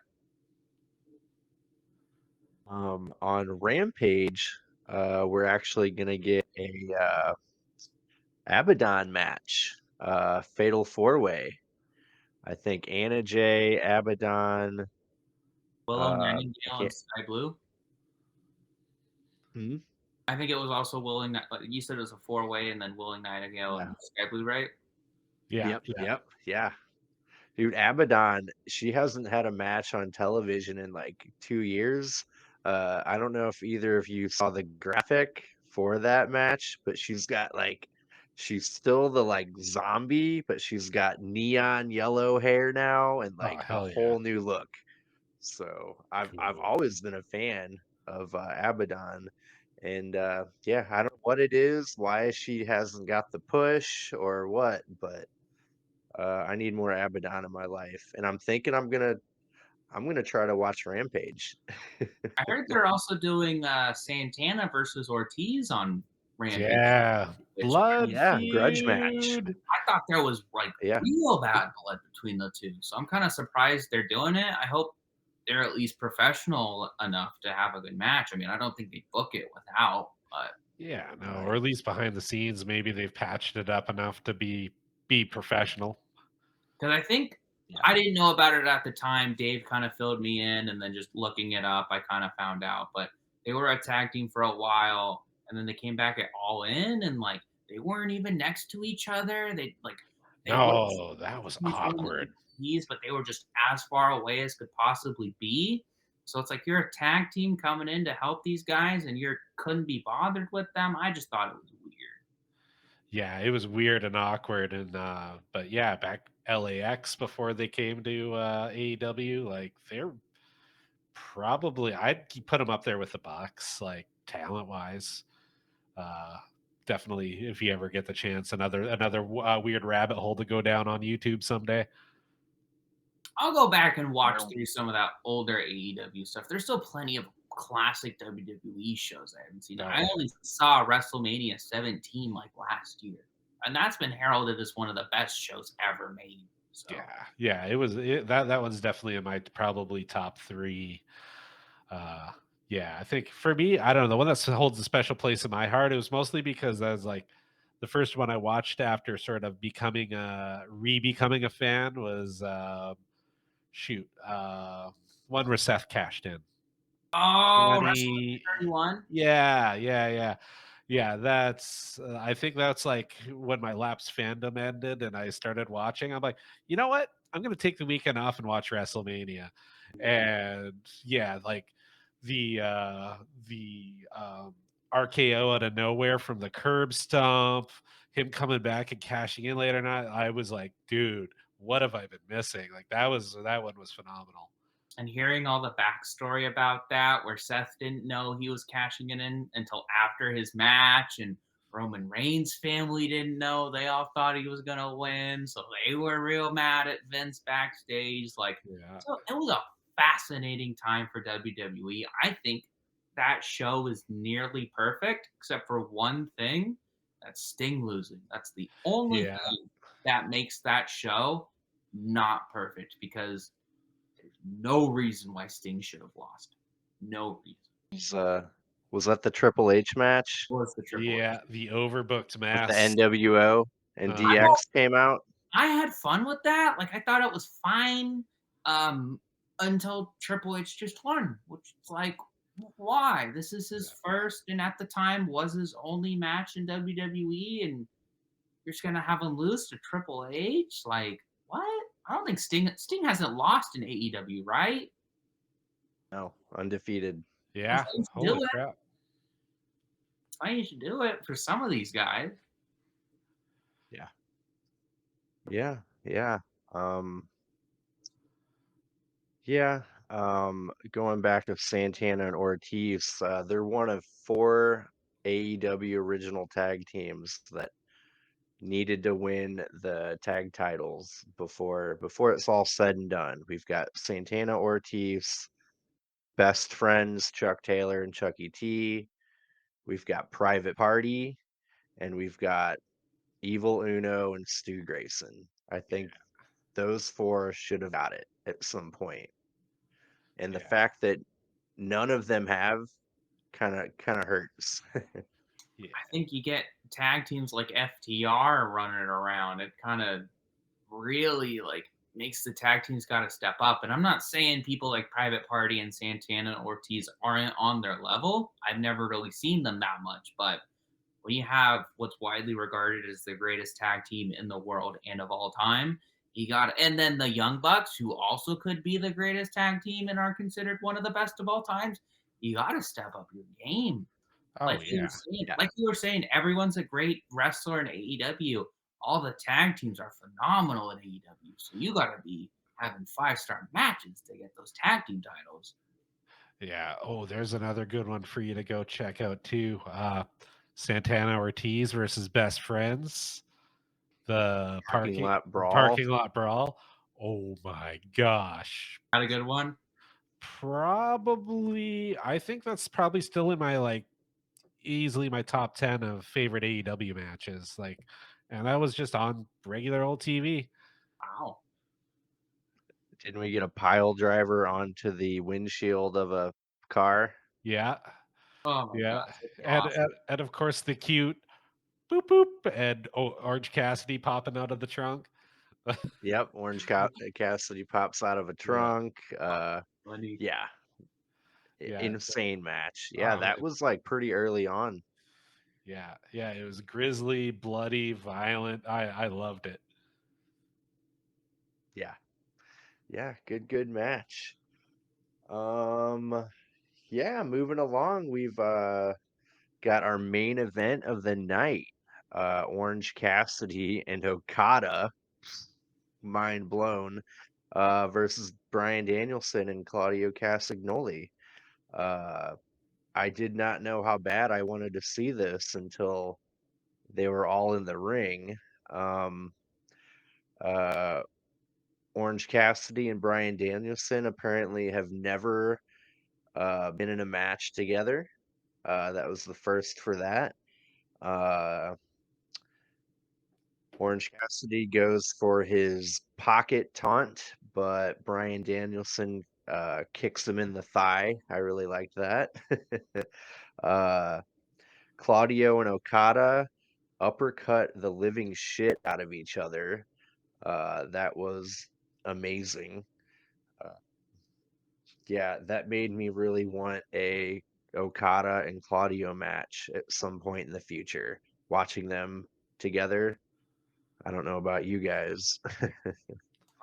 On Rampage, we're actually gonna get a Abaddon match, Fatal Four Way. I think Anna Jay, Abaddon. Willow I Nightingale and can't. Sky Blue. Hmm? I think it was also Willing. Like you said, it was a four-way, and then Willing Nightingale Yeah. and Sky Blue, right? Yeah, Yep. yeah. Yep. Yeah. Dude, Abaddon, she hasn't had a match on television in like 2 years. I don't know if either of you saw the graphic for that match, but she's still the like zombie, but she's got neon yellow hair now and Oh like a hell yeah, whole new look. So I've cool. always been a fan of Abaddon, and yeah, I don't know what it is, why she hasn't got the push or what, but I need more Abaddon in my life, and I'm thinking I'm gonna try to watch Rampage. I heard they're also doing Santana versus Ortiz on Rampage, Yeah, which blood Yeah, grudge match. feud. I thought there was like Yeah. real bad blood between the two. So I'm kind of surprised they're doing it. I hope they're at least professional enough to have a good match. I mean, I don't think they book it without, but Yeah, no, or Right. at least behind the scenes, maybe they've patched it up enough to be professional. because I think Yeah. I didn't know about it at the time. Dave kind of filled me in, and then just looking it up, I kind of found out. But they were a tag team for a while, and then they came back at All In, and like they weren't even next to each other. They were No, that was each one of the awkward. keys, but they were just as far away as could possibly be. So it's like you're a tag team coming in to help these guys, and you couldn't be bothered with them. I just thought it was weird. Yeah, it was weird and awkward, and but yeah, back LAX before they came to AEW, like Probably, I'd put him up there with the Bucks, like talent wise. Uh, Definitely, if you ever get the chance, another weird rabbit hole to go down on YouTube someday. I'll go back and watch Well, through some of that older AEW stuff. There's still plenty of classic WWE shows I haven't seen. Oh I yeah, only saw WrestleMania 17 like last year, and that's been heralded as one of the best shows ever made. So yeah. That one's definitely in my probably top three. Uh, yeah, I think for me, I don't know, the one that holds a special place in my heart. It was mostly because that was like the first one I watched after sort of becoming a fan was shoot, one where Seth cashed in. oh, WrestleMania 20 31. yeah, that's I think that's like when my lapsed fandom ended and I started watching. I'm like, you know what? I'm gonna take the weekend off and watch WrestleMania. And yeah, like the RKO out of nowhere from the curb stomp, him coming back and cashing in later night. I was like, dude, what have I been missing? Like that one was phenomenal. And hearing all the backstory about that, where Seth didn't know he was cashing it in until after his match, and Roman Reigns' family didn't know. They all thought he was gonna win, so they were real mad at Vince backstage. Like, Yeah. so it was a fascinating time for WWE. I think that show is nearly perfect, except for one thing. That's Sting losing. That's the only Yeah. thing that makes that show not perfect because there's no reason why Sting should have lost. No reason. was, was that the Triple H match Was the Triple H. Yeah, the overbooked with the mass. NWO and Uh, DX came out? I had fun with that. Like I thought it was fine um, until Triple H just won, which is like, why? This is his first, and at the time was his only match in WWE, and you're just gonna have him lose to Triple H? Like what? I don't think Sting hasn't lost in AEW, right? No, undefeated. yeah, You should do holy it. crap. I think you should do it for some of these guys. Yeah. Yeah, yeah. Um, yeah. Going back to Santana and Ortiz, they're one of four AEW original tag teams that needed to win the tag titles before it's all said and done. We've got Santana Ortiz, best friends Chuck Taylor and Chucky T. We've got Private Party, and we've got Evil Uno and Stu Grayson. I think those four should have got it at some point. And the Yeah. fact that none of them have kind of hurts. Yeah. I think you get tag teams like FTR running around. It kind of really like makes the tag teams got to step up. And I'm not saying people like Private Party and Santana and Ortiz aren't on their level. I've never really seen them that much, but when you have what's widely regarded as the greatest tag team in the world and of all time, you got and then the Young Bucks, who also could be the greatest tag team and are considered one of the best of all times. You got to step up your game. Oh yeah. Yeah. Like you were saying, everyone's a great wrestler in AEW. All the tag teams are phenomenal in AEW. So you got to be having 5-star matches to get those tag team titles. Yeah. Oh, there's another good one for you to go check out too. Santana Ortiz versus Best Friends. The Parking lot brawl. parking lot brawl. Oh my gosh. Got a good one? Probably I think that's probably still in my like easily my top 10 of favorite AEW matches. Like, and that was just on regular old TV. Wow. Didn't we get a pile driver onto the windshield of a car? Yeah. Oh my Yeah. gosh, that's awesome. And of course the cute boop boop and Orange Cassidy popping out of the trunk. Yep, Cassidy pops out of a Yeah. trunk. Funny. Yeah, Yeah. insane match. Yeah, Oh, that was like pretty early on. yeah. Yeah. It was grisly, bloody, violent. I loved it. Yeah, yeah, good match. Um, yeah, moving along, we've got our main event of the night. Orange Cassidy and Okada, mind blown, versus Bryan Danielson and Claudio Castagnoli. Uh, I did not know how bad I wanted to see this until they were all in the ring. Um, uh, Orange Cassidy and Bryan Danielson apparently have never been in a match together. That was the first for that. Uh, Orange Cassidy goes for his pocket taunt, but Bryan Danielson kicks him in the thigh. I really liked that. uh, Claudio and Okada uppercut the living shit out of each other. That was amazing. Uh, yeah, that made me really want a Okada and Claudio match at some point in the future. Watching them together, I don't know about you guys.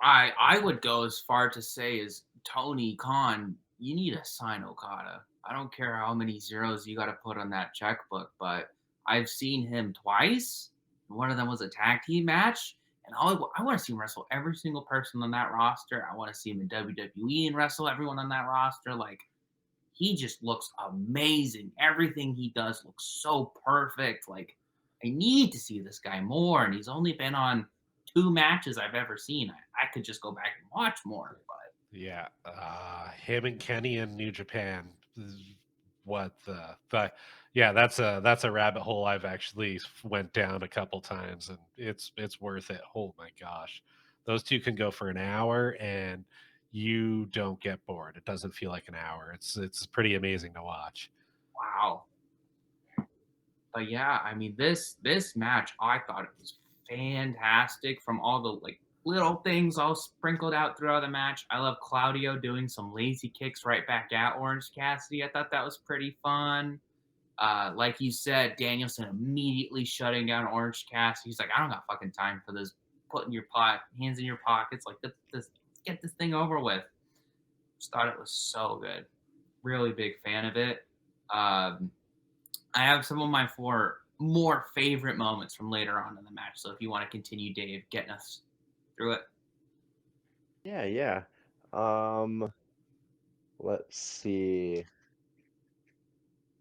I would go as far to say as Tony Khan, you need to sign Okada. I don't care how many zeros you got to put on that checkbook, but I've seen him twice. One of them was a tag team match, and I want to see him wrestle every single person on that roster. I want to see him in WWE and wrestle everyone on that roster. Like, he just looks amazing. Everything he does looks so perfect. Like, I need to see this guy more, and he's only been on 2 matches I've ever seen. I could just go back and watch more, but Yeah, him and Kenny in New Japan. What the yeah, that's a rabbit hole I've actually went down a couple times, and it's worth it. Oh my gosh, those two can go for an hour, and you don't get bored. It doesn't feel like an hour. It's pretty amazing to watch. wow. But yeah, I mean this match, I thought it was fantastic from all the like little things all sprinkled out throughout the match. I love Claudio doing some lazy kicks right back at Orange Cassidy. I thought that was pretty fun. Like you said, Danielson immediately shutting down Orange Cassidy. He's like, I don't got fucking time for this. Putting your hands in your pockets, like let's get this thing over with. Just thought it was so good. Really big fan of it. Um, I have some of my 4 more favorite moments from later on in the match. So if you want to continue, Dave, getting us through it. Yeah, yeah. Um, let's see.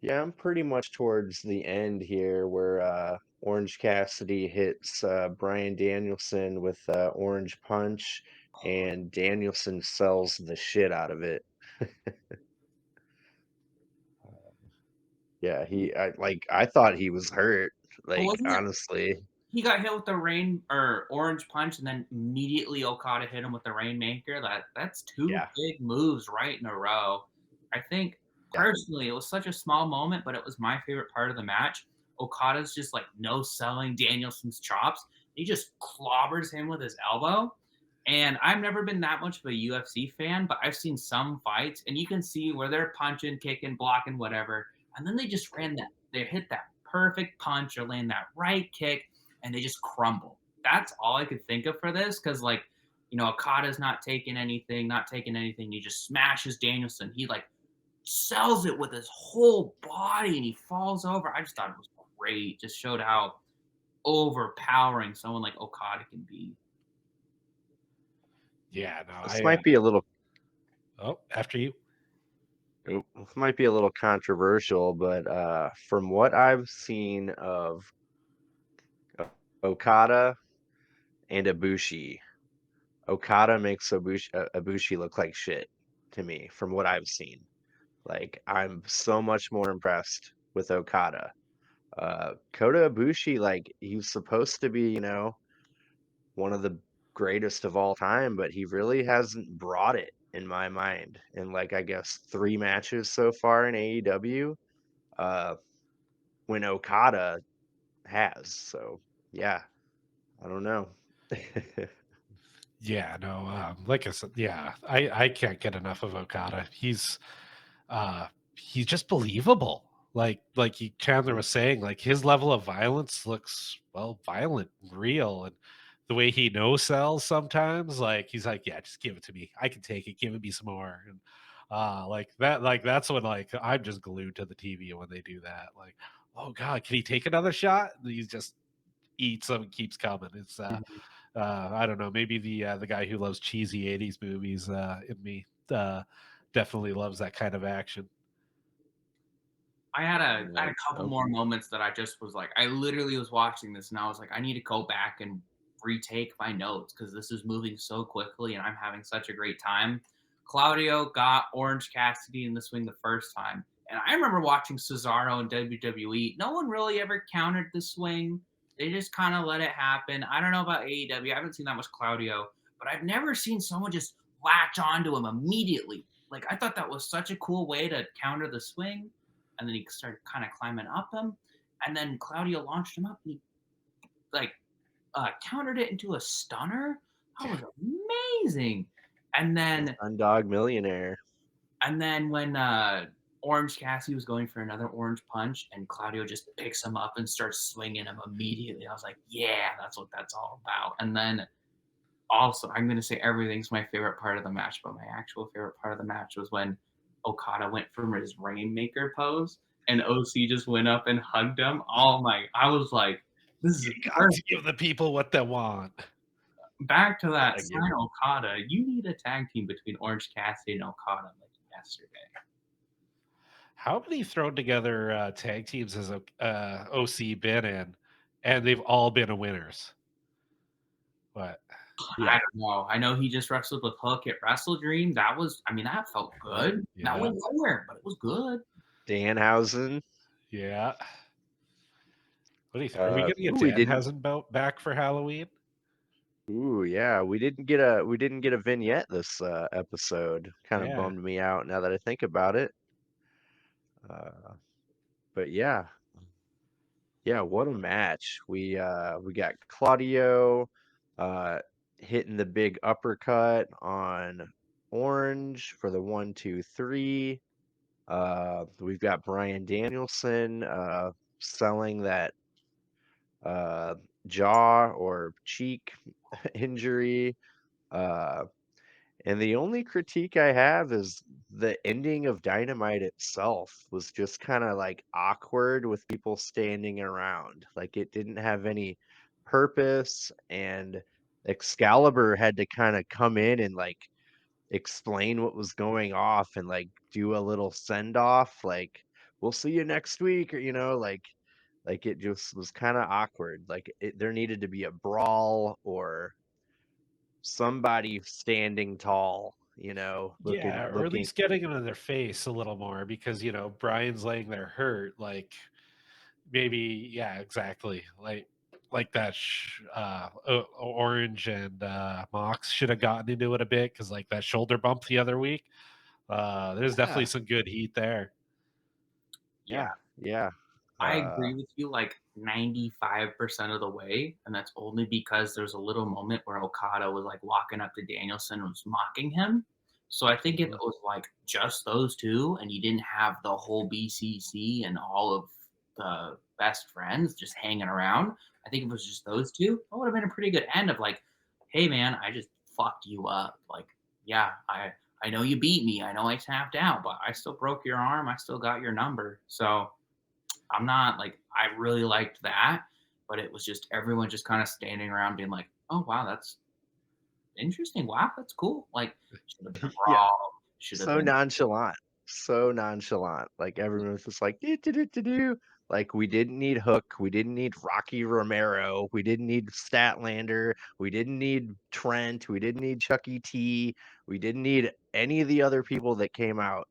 Yeah, I'm pretty much towards the end here where Orange Cassidy hits Bryan Danielson with Orange Punch, and Danielson sells the shit out of it. Yeah, I thought he was hurt, But like wasn't it honestly. he got hit with the rain or orange punch, and then immediately Okada hit him with the rainmaker. That's 2 Yeah, big moves right in a row. I think yeah, personally it was such a small moment, but it was my favorite part of the match. Okada's just like no selling Danielson's chops. He just clobbers him with his elbow. And I've never been that much of a UFC fan, but I've seen some fights, and you can see where they're punching, kicking, blocking, whatever, and then they just they hit that perfect punch or land that right kick, and they just crumble. That's all I could think of for this because, like, Okada's not taking anything, not taking anything. He just smashes Danielson. He like sells it with his whole body, and he falls over. I just thought it was great. Just showed how overpowering someone like Okada can be. Yeah, no, this might be a little oh, after you. this might be a little controversial, but from what I've seen of Okada and Ibushi, Okada makes Ibushi look like shit to me from what I've seen. Like I'm so much more impressed with Okada. Kota Ibushi, like he's supposed to be, one of the greatest of all time, but he really hasn't brought it in my mind. In like I guess 3 matches so far in AEW, uh, when Okada has. So yeah, I don't know. Yeah, no, like I said, yeah, I can't get enough of Okada. Uh, he's just believable. Chandler was saying, like his level of violence looks violent, real, and the way he no sells sometimes, like he's like, yeah, just give it to me. I can take it. Give it me some more. And that's when like I'm just glued to the TV when they do that. Like, oh God, can he take another shot? And he just eats them and keeps coming. I don't know, maybe the guy who loves cheesy '80s movies in me definitely loves that kind of action. I had a couple Oh, more moments that I just was like, I literally was watching this and I was like, I need to go back and retake my notes because this is moving so quickly and I'm having such a great time. Claudio got Orange Cassidy in the swing the first time. And I remember watching Cesaro in WWE. No one really ever countered the swing. They just kind of let it happen. I don't know about AEW. I haven't seen that much Claudio, but I've never seen someone just latch onto him immediately. Like I thought that was such a cool way to counter the swing, and then he started kind of climbing up him, and then Claudio launched him up, and he like countered it into a stunner. That was amazing. And then Undog Millionaire. when Orange Cassidy was going for another orange punch, and Claudio just picks him up and starts swinging him immediately. I was like, yeah, that's what that's all about. And then also, I'm going to say everything's my favorite part of the match, but my actual favorite part of the match was when Okada went from his Rainmaker pose and OC just went up and hugged him. Oh my, I was like, this is You got to perfect. give the people what they want. Back to that I give sign Okada. You need a tag team between Orange Cassidy and Okada like yesterday. How many thrown together tag teams has OC been in, and they've all been winners? What? I Yeah. don't know. I know he just wrestled with Hook at Wrestle Dream. That was, I mean, that felt good. That Yeah, went nowhere, but it was good. Danhausen. yeah. What do you think? Are we going to get We didn't. Danhausen back for Halloween? Ooh, yeah, we didn't get a vignette this episode. Kind of Yeah, bummed me out now that I think about it. Uh, but yeah, yeah, what a match. We got Claudio uh hitting the big uppercut on Orange for the 1, 2, 3. We've got Brian Danielson selling that uh jaw or cheek injury. Uh And the only critique I have is the ending of Dynamite itself was just kind of like awkward with people standing around. Like it didn't have any purpose, and Excalibur had to kind of come in and like explain what was going off and like do a little send off like we'll see you next week, or like it just was kind of awkward. Like there needed to be a brawl or somebody standing tall, looking yeah, or at looking. least getting into their face a little more because Brian's laying there hurt. Like maybe, yeah, exactly. Like that. Orange and Mox should have gotten into it a bit because like that shoulder bump the other week. There's definitely Yeah, some good heat there. Yeah. yeah. I Uh, agree with you like 95% of the way, and that's only because there's a little moment where Okada was like walking up to Danielson and was mocking him. So I think if it mhm. was like just those two and you didn't have the whole BCC and all of the best friends just hanging around, I think if it was just those two, that would have been a pretty good end of like, hey man, I just fucked you up. Like, yeah, I know you beat me. I know I tapped out, but I still broke your arm. I still got your number. So I'm not like I really liked that, but it was just everyone just kind of standing around being like, "Oh wow, that's interesting. Wow, that's cool." Like should have been a Yeah, brawl. Should have so been. nonchalant, so nonchalant. Like everyone was just like, do do do do do. Like we didn't need Hook, we didn't need Rocky Romero, we didn't need Statlander, we didn't need Trent, we didn't need Chucky T, we didn't need any of the other people that came out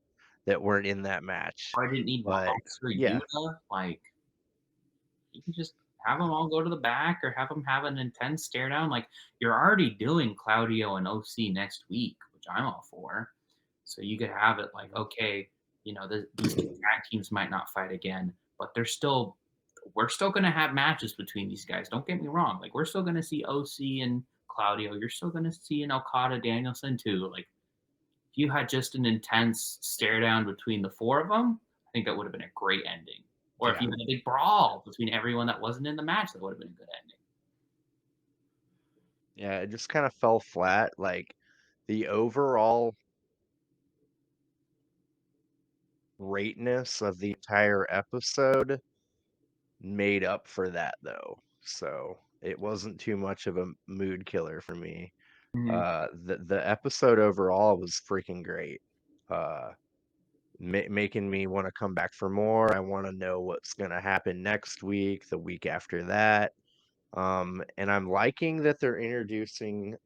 that weren't in that match. I didn't need But Mox or yeah, Yuta. Like you can just have them all go to the back or have them have an intense stare down. Like you're already doing Claudio and OC next week, which I'm all for. So you could have it like, okay, these two tag teams might not fight again, but we're still going to have matches between these guys. Don't get me wrong. Like we're still going to see OC and Claudio. You're still going to see an Okada Danielson too. Like if you had just an intense stare down between the four of them, I think that would have been a great ending. Or if Yeah, you had a big brawl between everyone that wasn't in the match, that would have been a good ending. yeah, it just kind of fell flat. Like the overall greatness of the entire episode made up for that though. So it wasn't too much of a mood killer for me. Mhm. The episode overall was freaking great. Uh, making me want to come back for more. I want to know what's going to happen next week, the week after that. And I'm liking that they're introducing,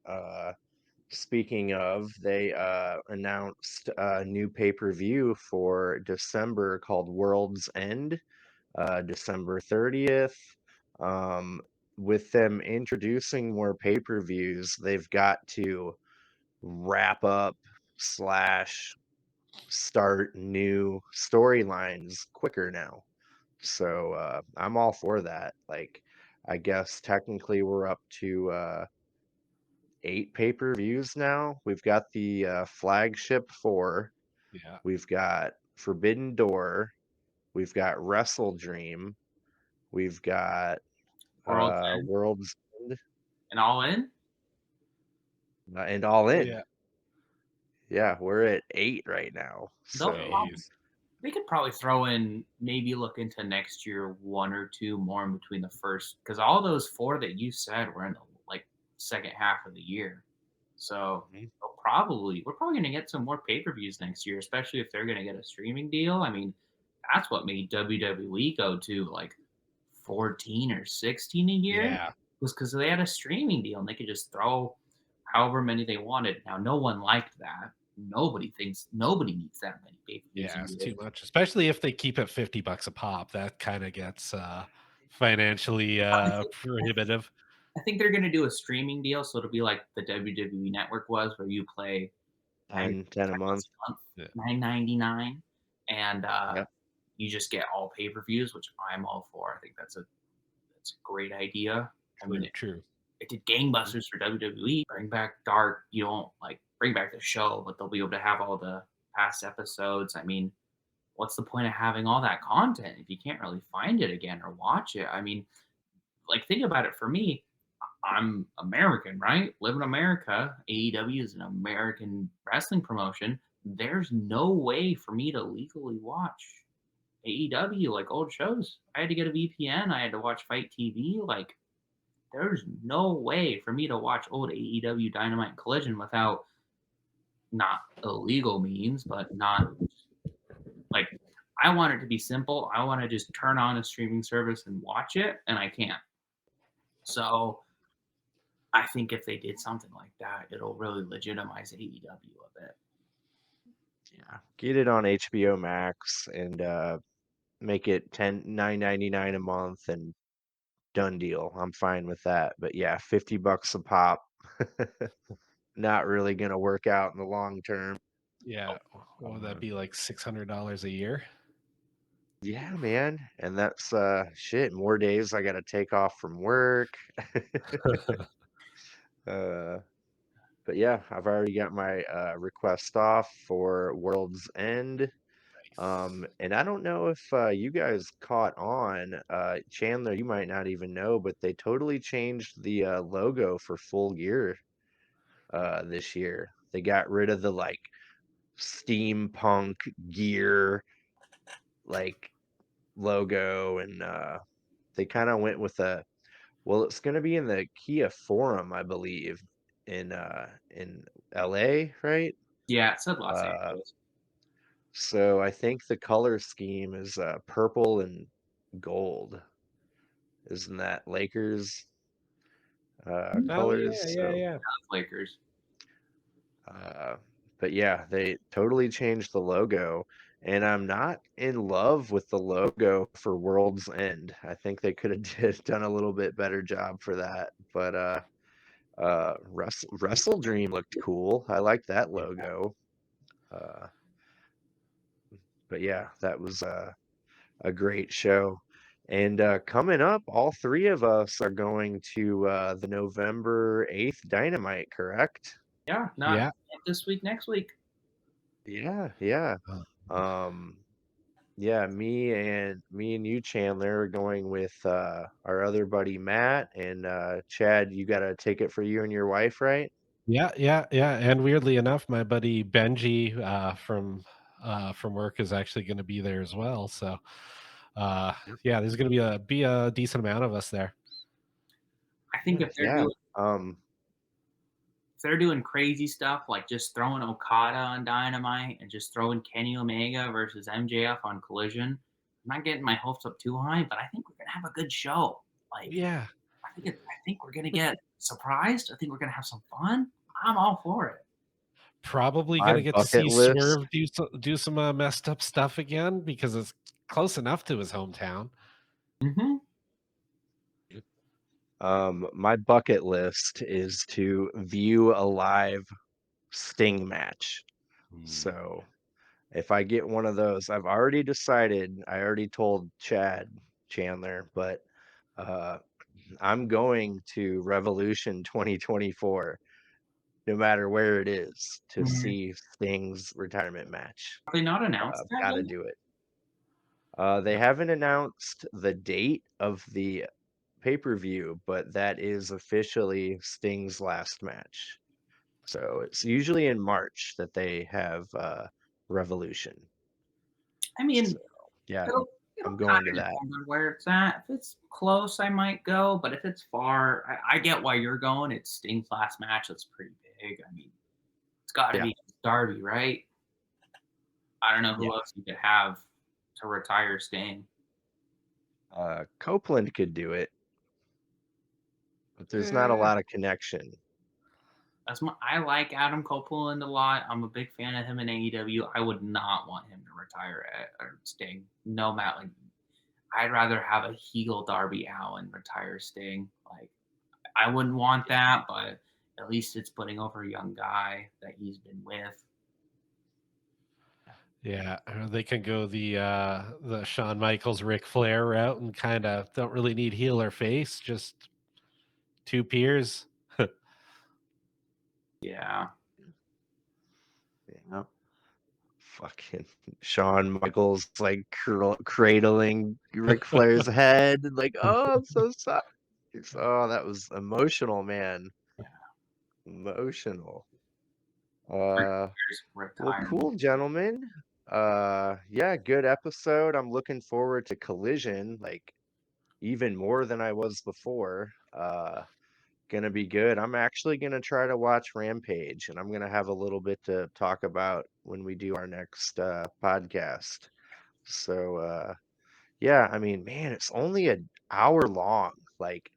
speaking of, they announced a new pay-per-view for December called World's End, December 30th. Um, with them introducing more pay-per-views, they've got to wrap up slash start new storylines quicker now. So I'm all for that. Like, I guess technically we're up to 8 pay-per-views now. We've got the flagship four. Yeah. We've got Forbidden Door. We've got Wrestle Dream. We've got World's End World's End and All In. and All In. Yeah. Yeah, we're at 8 right now. They'll So Jeez. they could probably throw in, maybe look into next year, one or two more in between the first, because all those four that you said were in the like second half of the year. So Mhm. we're probably going to get some more pay-per-views next year, especially if they're going to get a streaming deal. I mean, that's what made WWE go to like 14 or 16 a year, Yeah. was because they had a streaming deal and they could just throw however many they wanted. Now, no one liked that. Nobody needs that many pay-per-views a Yeah, it's year. too much, especially if they keep it $50 a pop. That kind of gets financially I think prohibitive. I think they're gonna do a streaming deal, so it'll be like the WWE Network was, where you pay 9 10 a month. a month, Yeah. $9.99, and Yep. you just get all pay-per-views, which I'm all for. I think that's a great idea. I mean, True, true. it did gangbusters for WWE. Bring back Dark. You don't like bring back the show, but they'll be able to have all the past episodes. I mean, what's the point of having all that content if you can't really find it again or watch it? I mean, like, think about it. For me, I'm American, right? Live in America. AEW is an American wrestling promotion. There's no way for me to legally watch AEW like old shows. I had to get a VPN. I had to watch Fight TV. Like, there's no way for me to watch old AEW Dynamite and Collision without, not illegal means, but not like, I want it to be simple. I want to just turn on a streaming service and watch it, and I can't. So I think if they did something like that, it'll really legitimize AEW a bit. Yeah. Get it on HBO Max and make it 9.99 a month and done deal. I'm fine with that. But yeah, $50 a pop. Not really gonna work out in the long term. Yeah. What would that Uh, be, like $600 a year? yeah, man. And that's shit, more days I gotta take off from work. uh but yeah, I've already got my request off for World's End. Nice. And I don't know if you guys caught on, Chandler, you might not even know, but they totally changed the logo for Full Gear this year. They got rid of the like steampunk gear like logo, and they kind of went with a, well, it's going to be in the Kia Forum, I believe, in LA, right? Yeah, it said Los Uh, Angeles. so I think the color scheme is purple and gold. Isn't that Lakers Oh yeah, colors? yeah, So yeah. Lakers. uh, but yeah, they totally changed the logo, and I'm not in love with the logo for World's End. I think they could have done a little bit better job for that. But Wrestle Dream looked cool. I like that Yeah. logo. Uh, but yeah, that was a great show. And coming up, all three of us are going to the November 8th Dynamite, correct? Yeah, not Yeah. this week, next week. Yeah, yeah. Oh, Um, yeah, me and you, Chandler, are going with our other buddy Matt, and Chad, you got a ticket for you and your wife, right? yeah, yeah, yeah. And weirdly enough, my buddy Benji from work is actually going to be there as well. So, uh, Yep. yeah, there's going to be a decent amount of us there. I think if Yeah. they're doing crazy stuff like just throwing Okada on Dynamite and just throwing Kenny Omega versus MJF on Collision, I'm not getting my hopes up too high, but I think we're gonna have a good show. Like, Yeah, I think we're gonna get surprised. I think we're gonna have some fun. I'm all for it. probably My gonna get to bucket see list. Swerve do some messed up stuff again because it's close enough to his hometown. Mm-hmm. My bucket list is to view a live Sting match. So if I get one of those, I've already decided, I already told Chad Chandler, but uh, I'm going to Revolution 2024, no matter where it is, to Mm. see Sting's retirement match. Have they not announced that Gotta yet? do it. They haven't announced the date of the pay-per-view, but that is officially Sting's last match. So it's usually in March that they have Revolution. I mean, So yeah, it'll I'm going kind to of that. depend on where it's at. If it's close, I might go, but if it's far, I get why you're going. It's Sting's last match. That's pretty big. I mean, it's got to Yeah, be Darby, right? I don't know yeah. who else you could have to retire Sting. Copeland could do it, but there's not a Eh, lot of connection. I like Adam Copeland a lot. I'm a big fan of him in AEW. I would not want him to retire or Sting. No matter, like, I'd rather have a heel Darby Allin retire Sting. Like, I wouldn't want that, but at least it's putting over a young guy that he's been with. yeah, or they can go the Shawn Michaels Ric Flair route and kind of don't really need heel or face, just two peers. Yeah. Yeah. Fucking Shawn Michaels like cradling Ric Flair's head, like, oh, I'm so sorry. Oh, that was emotional, man. Emotional. Uh, There's well, retirement. cool, gentlemen. Yeah, good episode. I'm looking forward to Collision, like even more than I was before. Gonna be good. I'm actually gonna try to watch Rampage, and I'm gonna have a little bit to talk about when we do our next podcast. So yeah, I mean, man, it's only an hour long. Like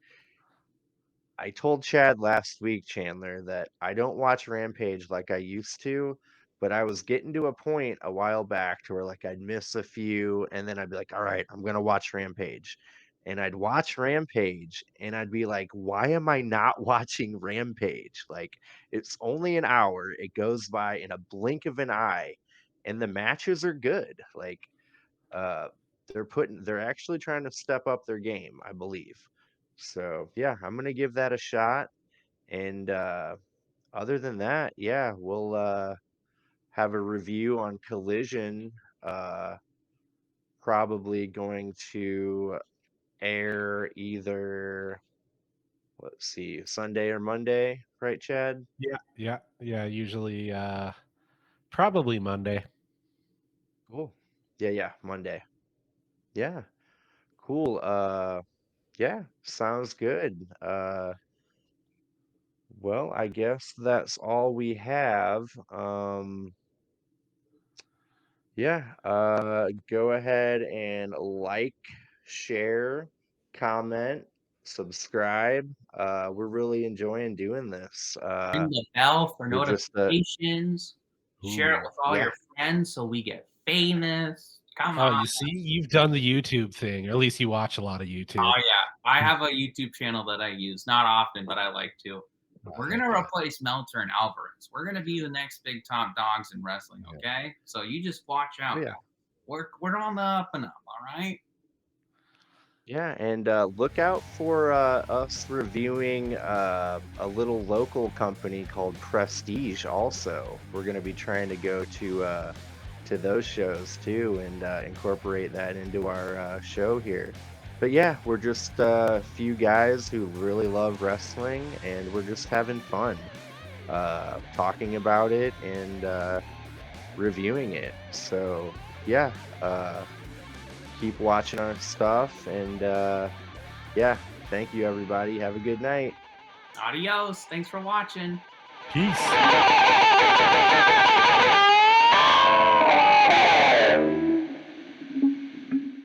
I told Chad last week, Chandler, that I don't watch Rampage like I used to, but I was getting to a point a while back to where like I'd miss a few and then I'd be like, all right, I'm gonna watch Rampage. And I'd watch Rampage and I'd be like, why am I not watching Rampage? Like it's only an hour, it goes by in a blink of an eye, and the matches are good. Like uh they're actually trying to step up their game, I believe. So yeah, I'm gonna give that a shot. And other than that, yeah, we'll have a review on Collision, uh probably going to air either, let's see, Sunday or Monday, right, Chad? Yeah, usually probably Monday. Cool. Yeah, Monday. Yeah, cool. Yeah, sounds good. Well, I guess that's all we have. Yeah, go ahead and like, share, comment, subscribe. We're really enjoying doing this. Ring the bell for We're just notifications. Share it Ooh. with all yeah, your friends so we get famous. Come Oh, on. you see, you've done the YouTube thing, or at least you watch a lot of YouTube. Oh yeah, I have a YouTube channel that I use not often, but I like to. We're gonna Okay. replace Meltzer and Alvarez. We're gonna be the next big top dogs in wrestling. Yeah. Okay, so you just watch oh out, yeah, guys. We're on the up and up. All right. yeah, and look out for us reviewing a little local company called Prestige. Also, we're gonna be trying to go to those shows too and incorporate that into our show here. But yeah, we're just a few guys who really love wrestling and we're just having fun talking about it and reviewing it. So yeah, keep watching our stuff and yeah, Thank you, everybody. Have a good night. Adios. Thanks for watching. Peace.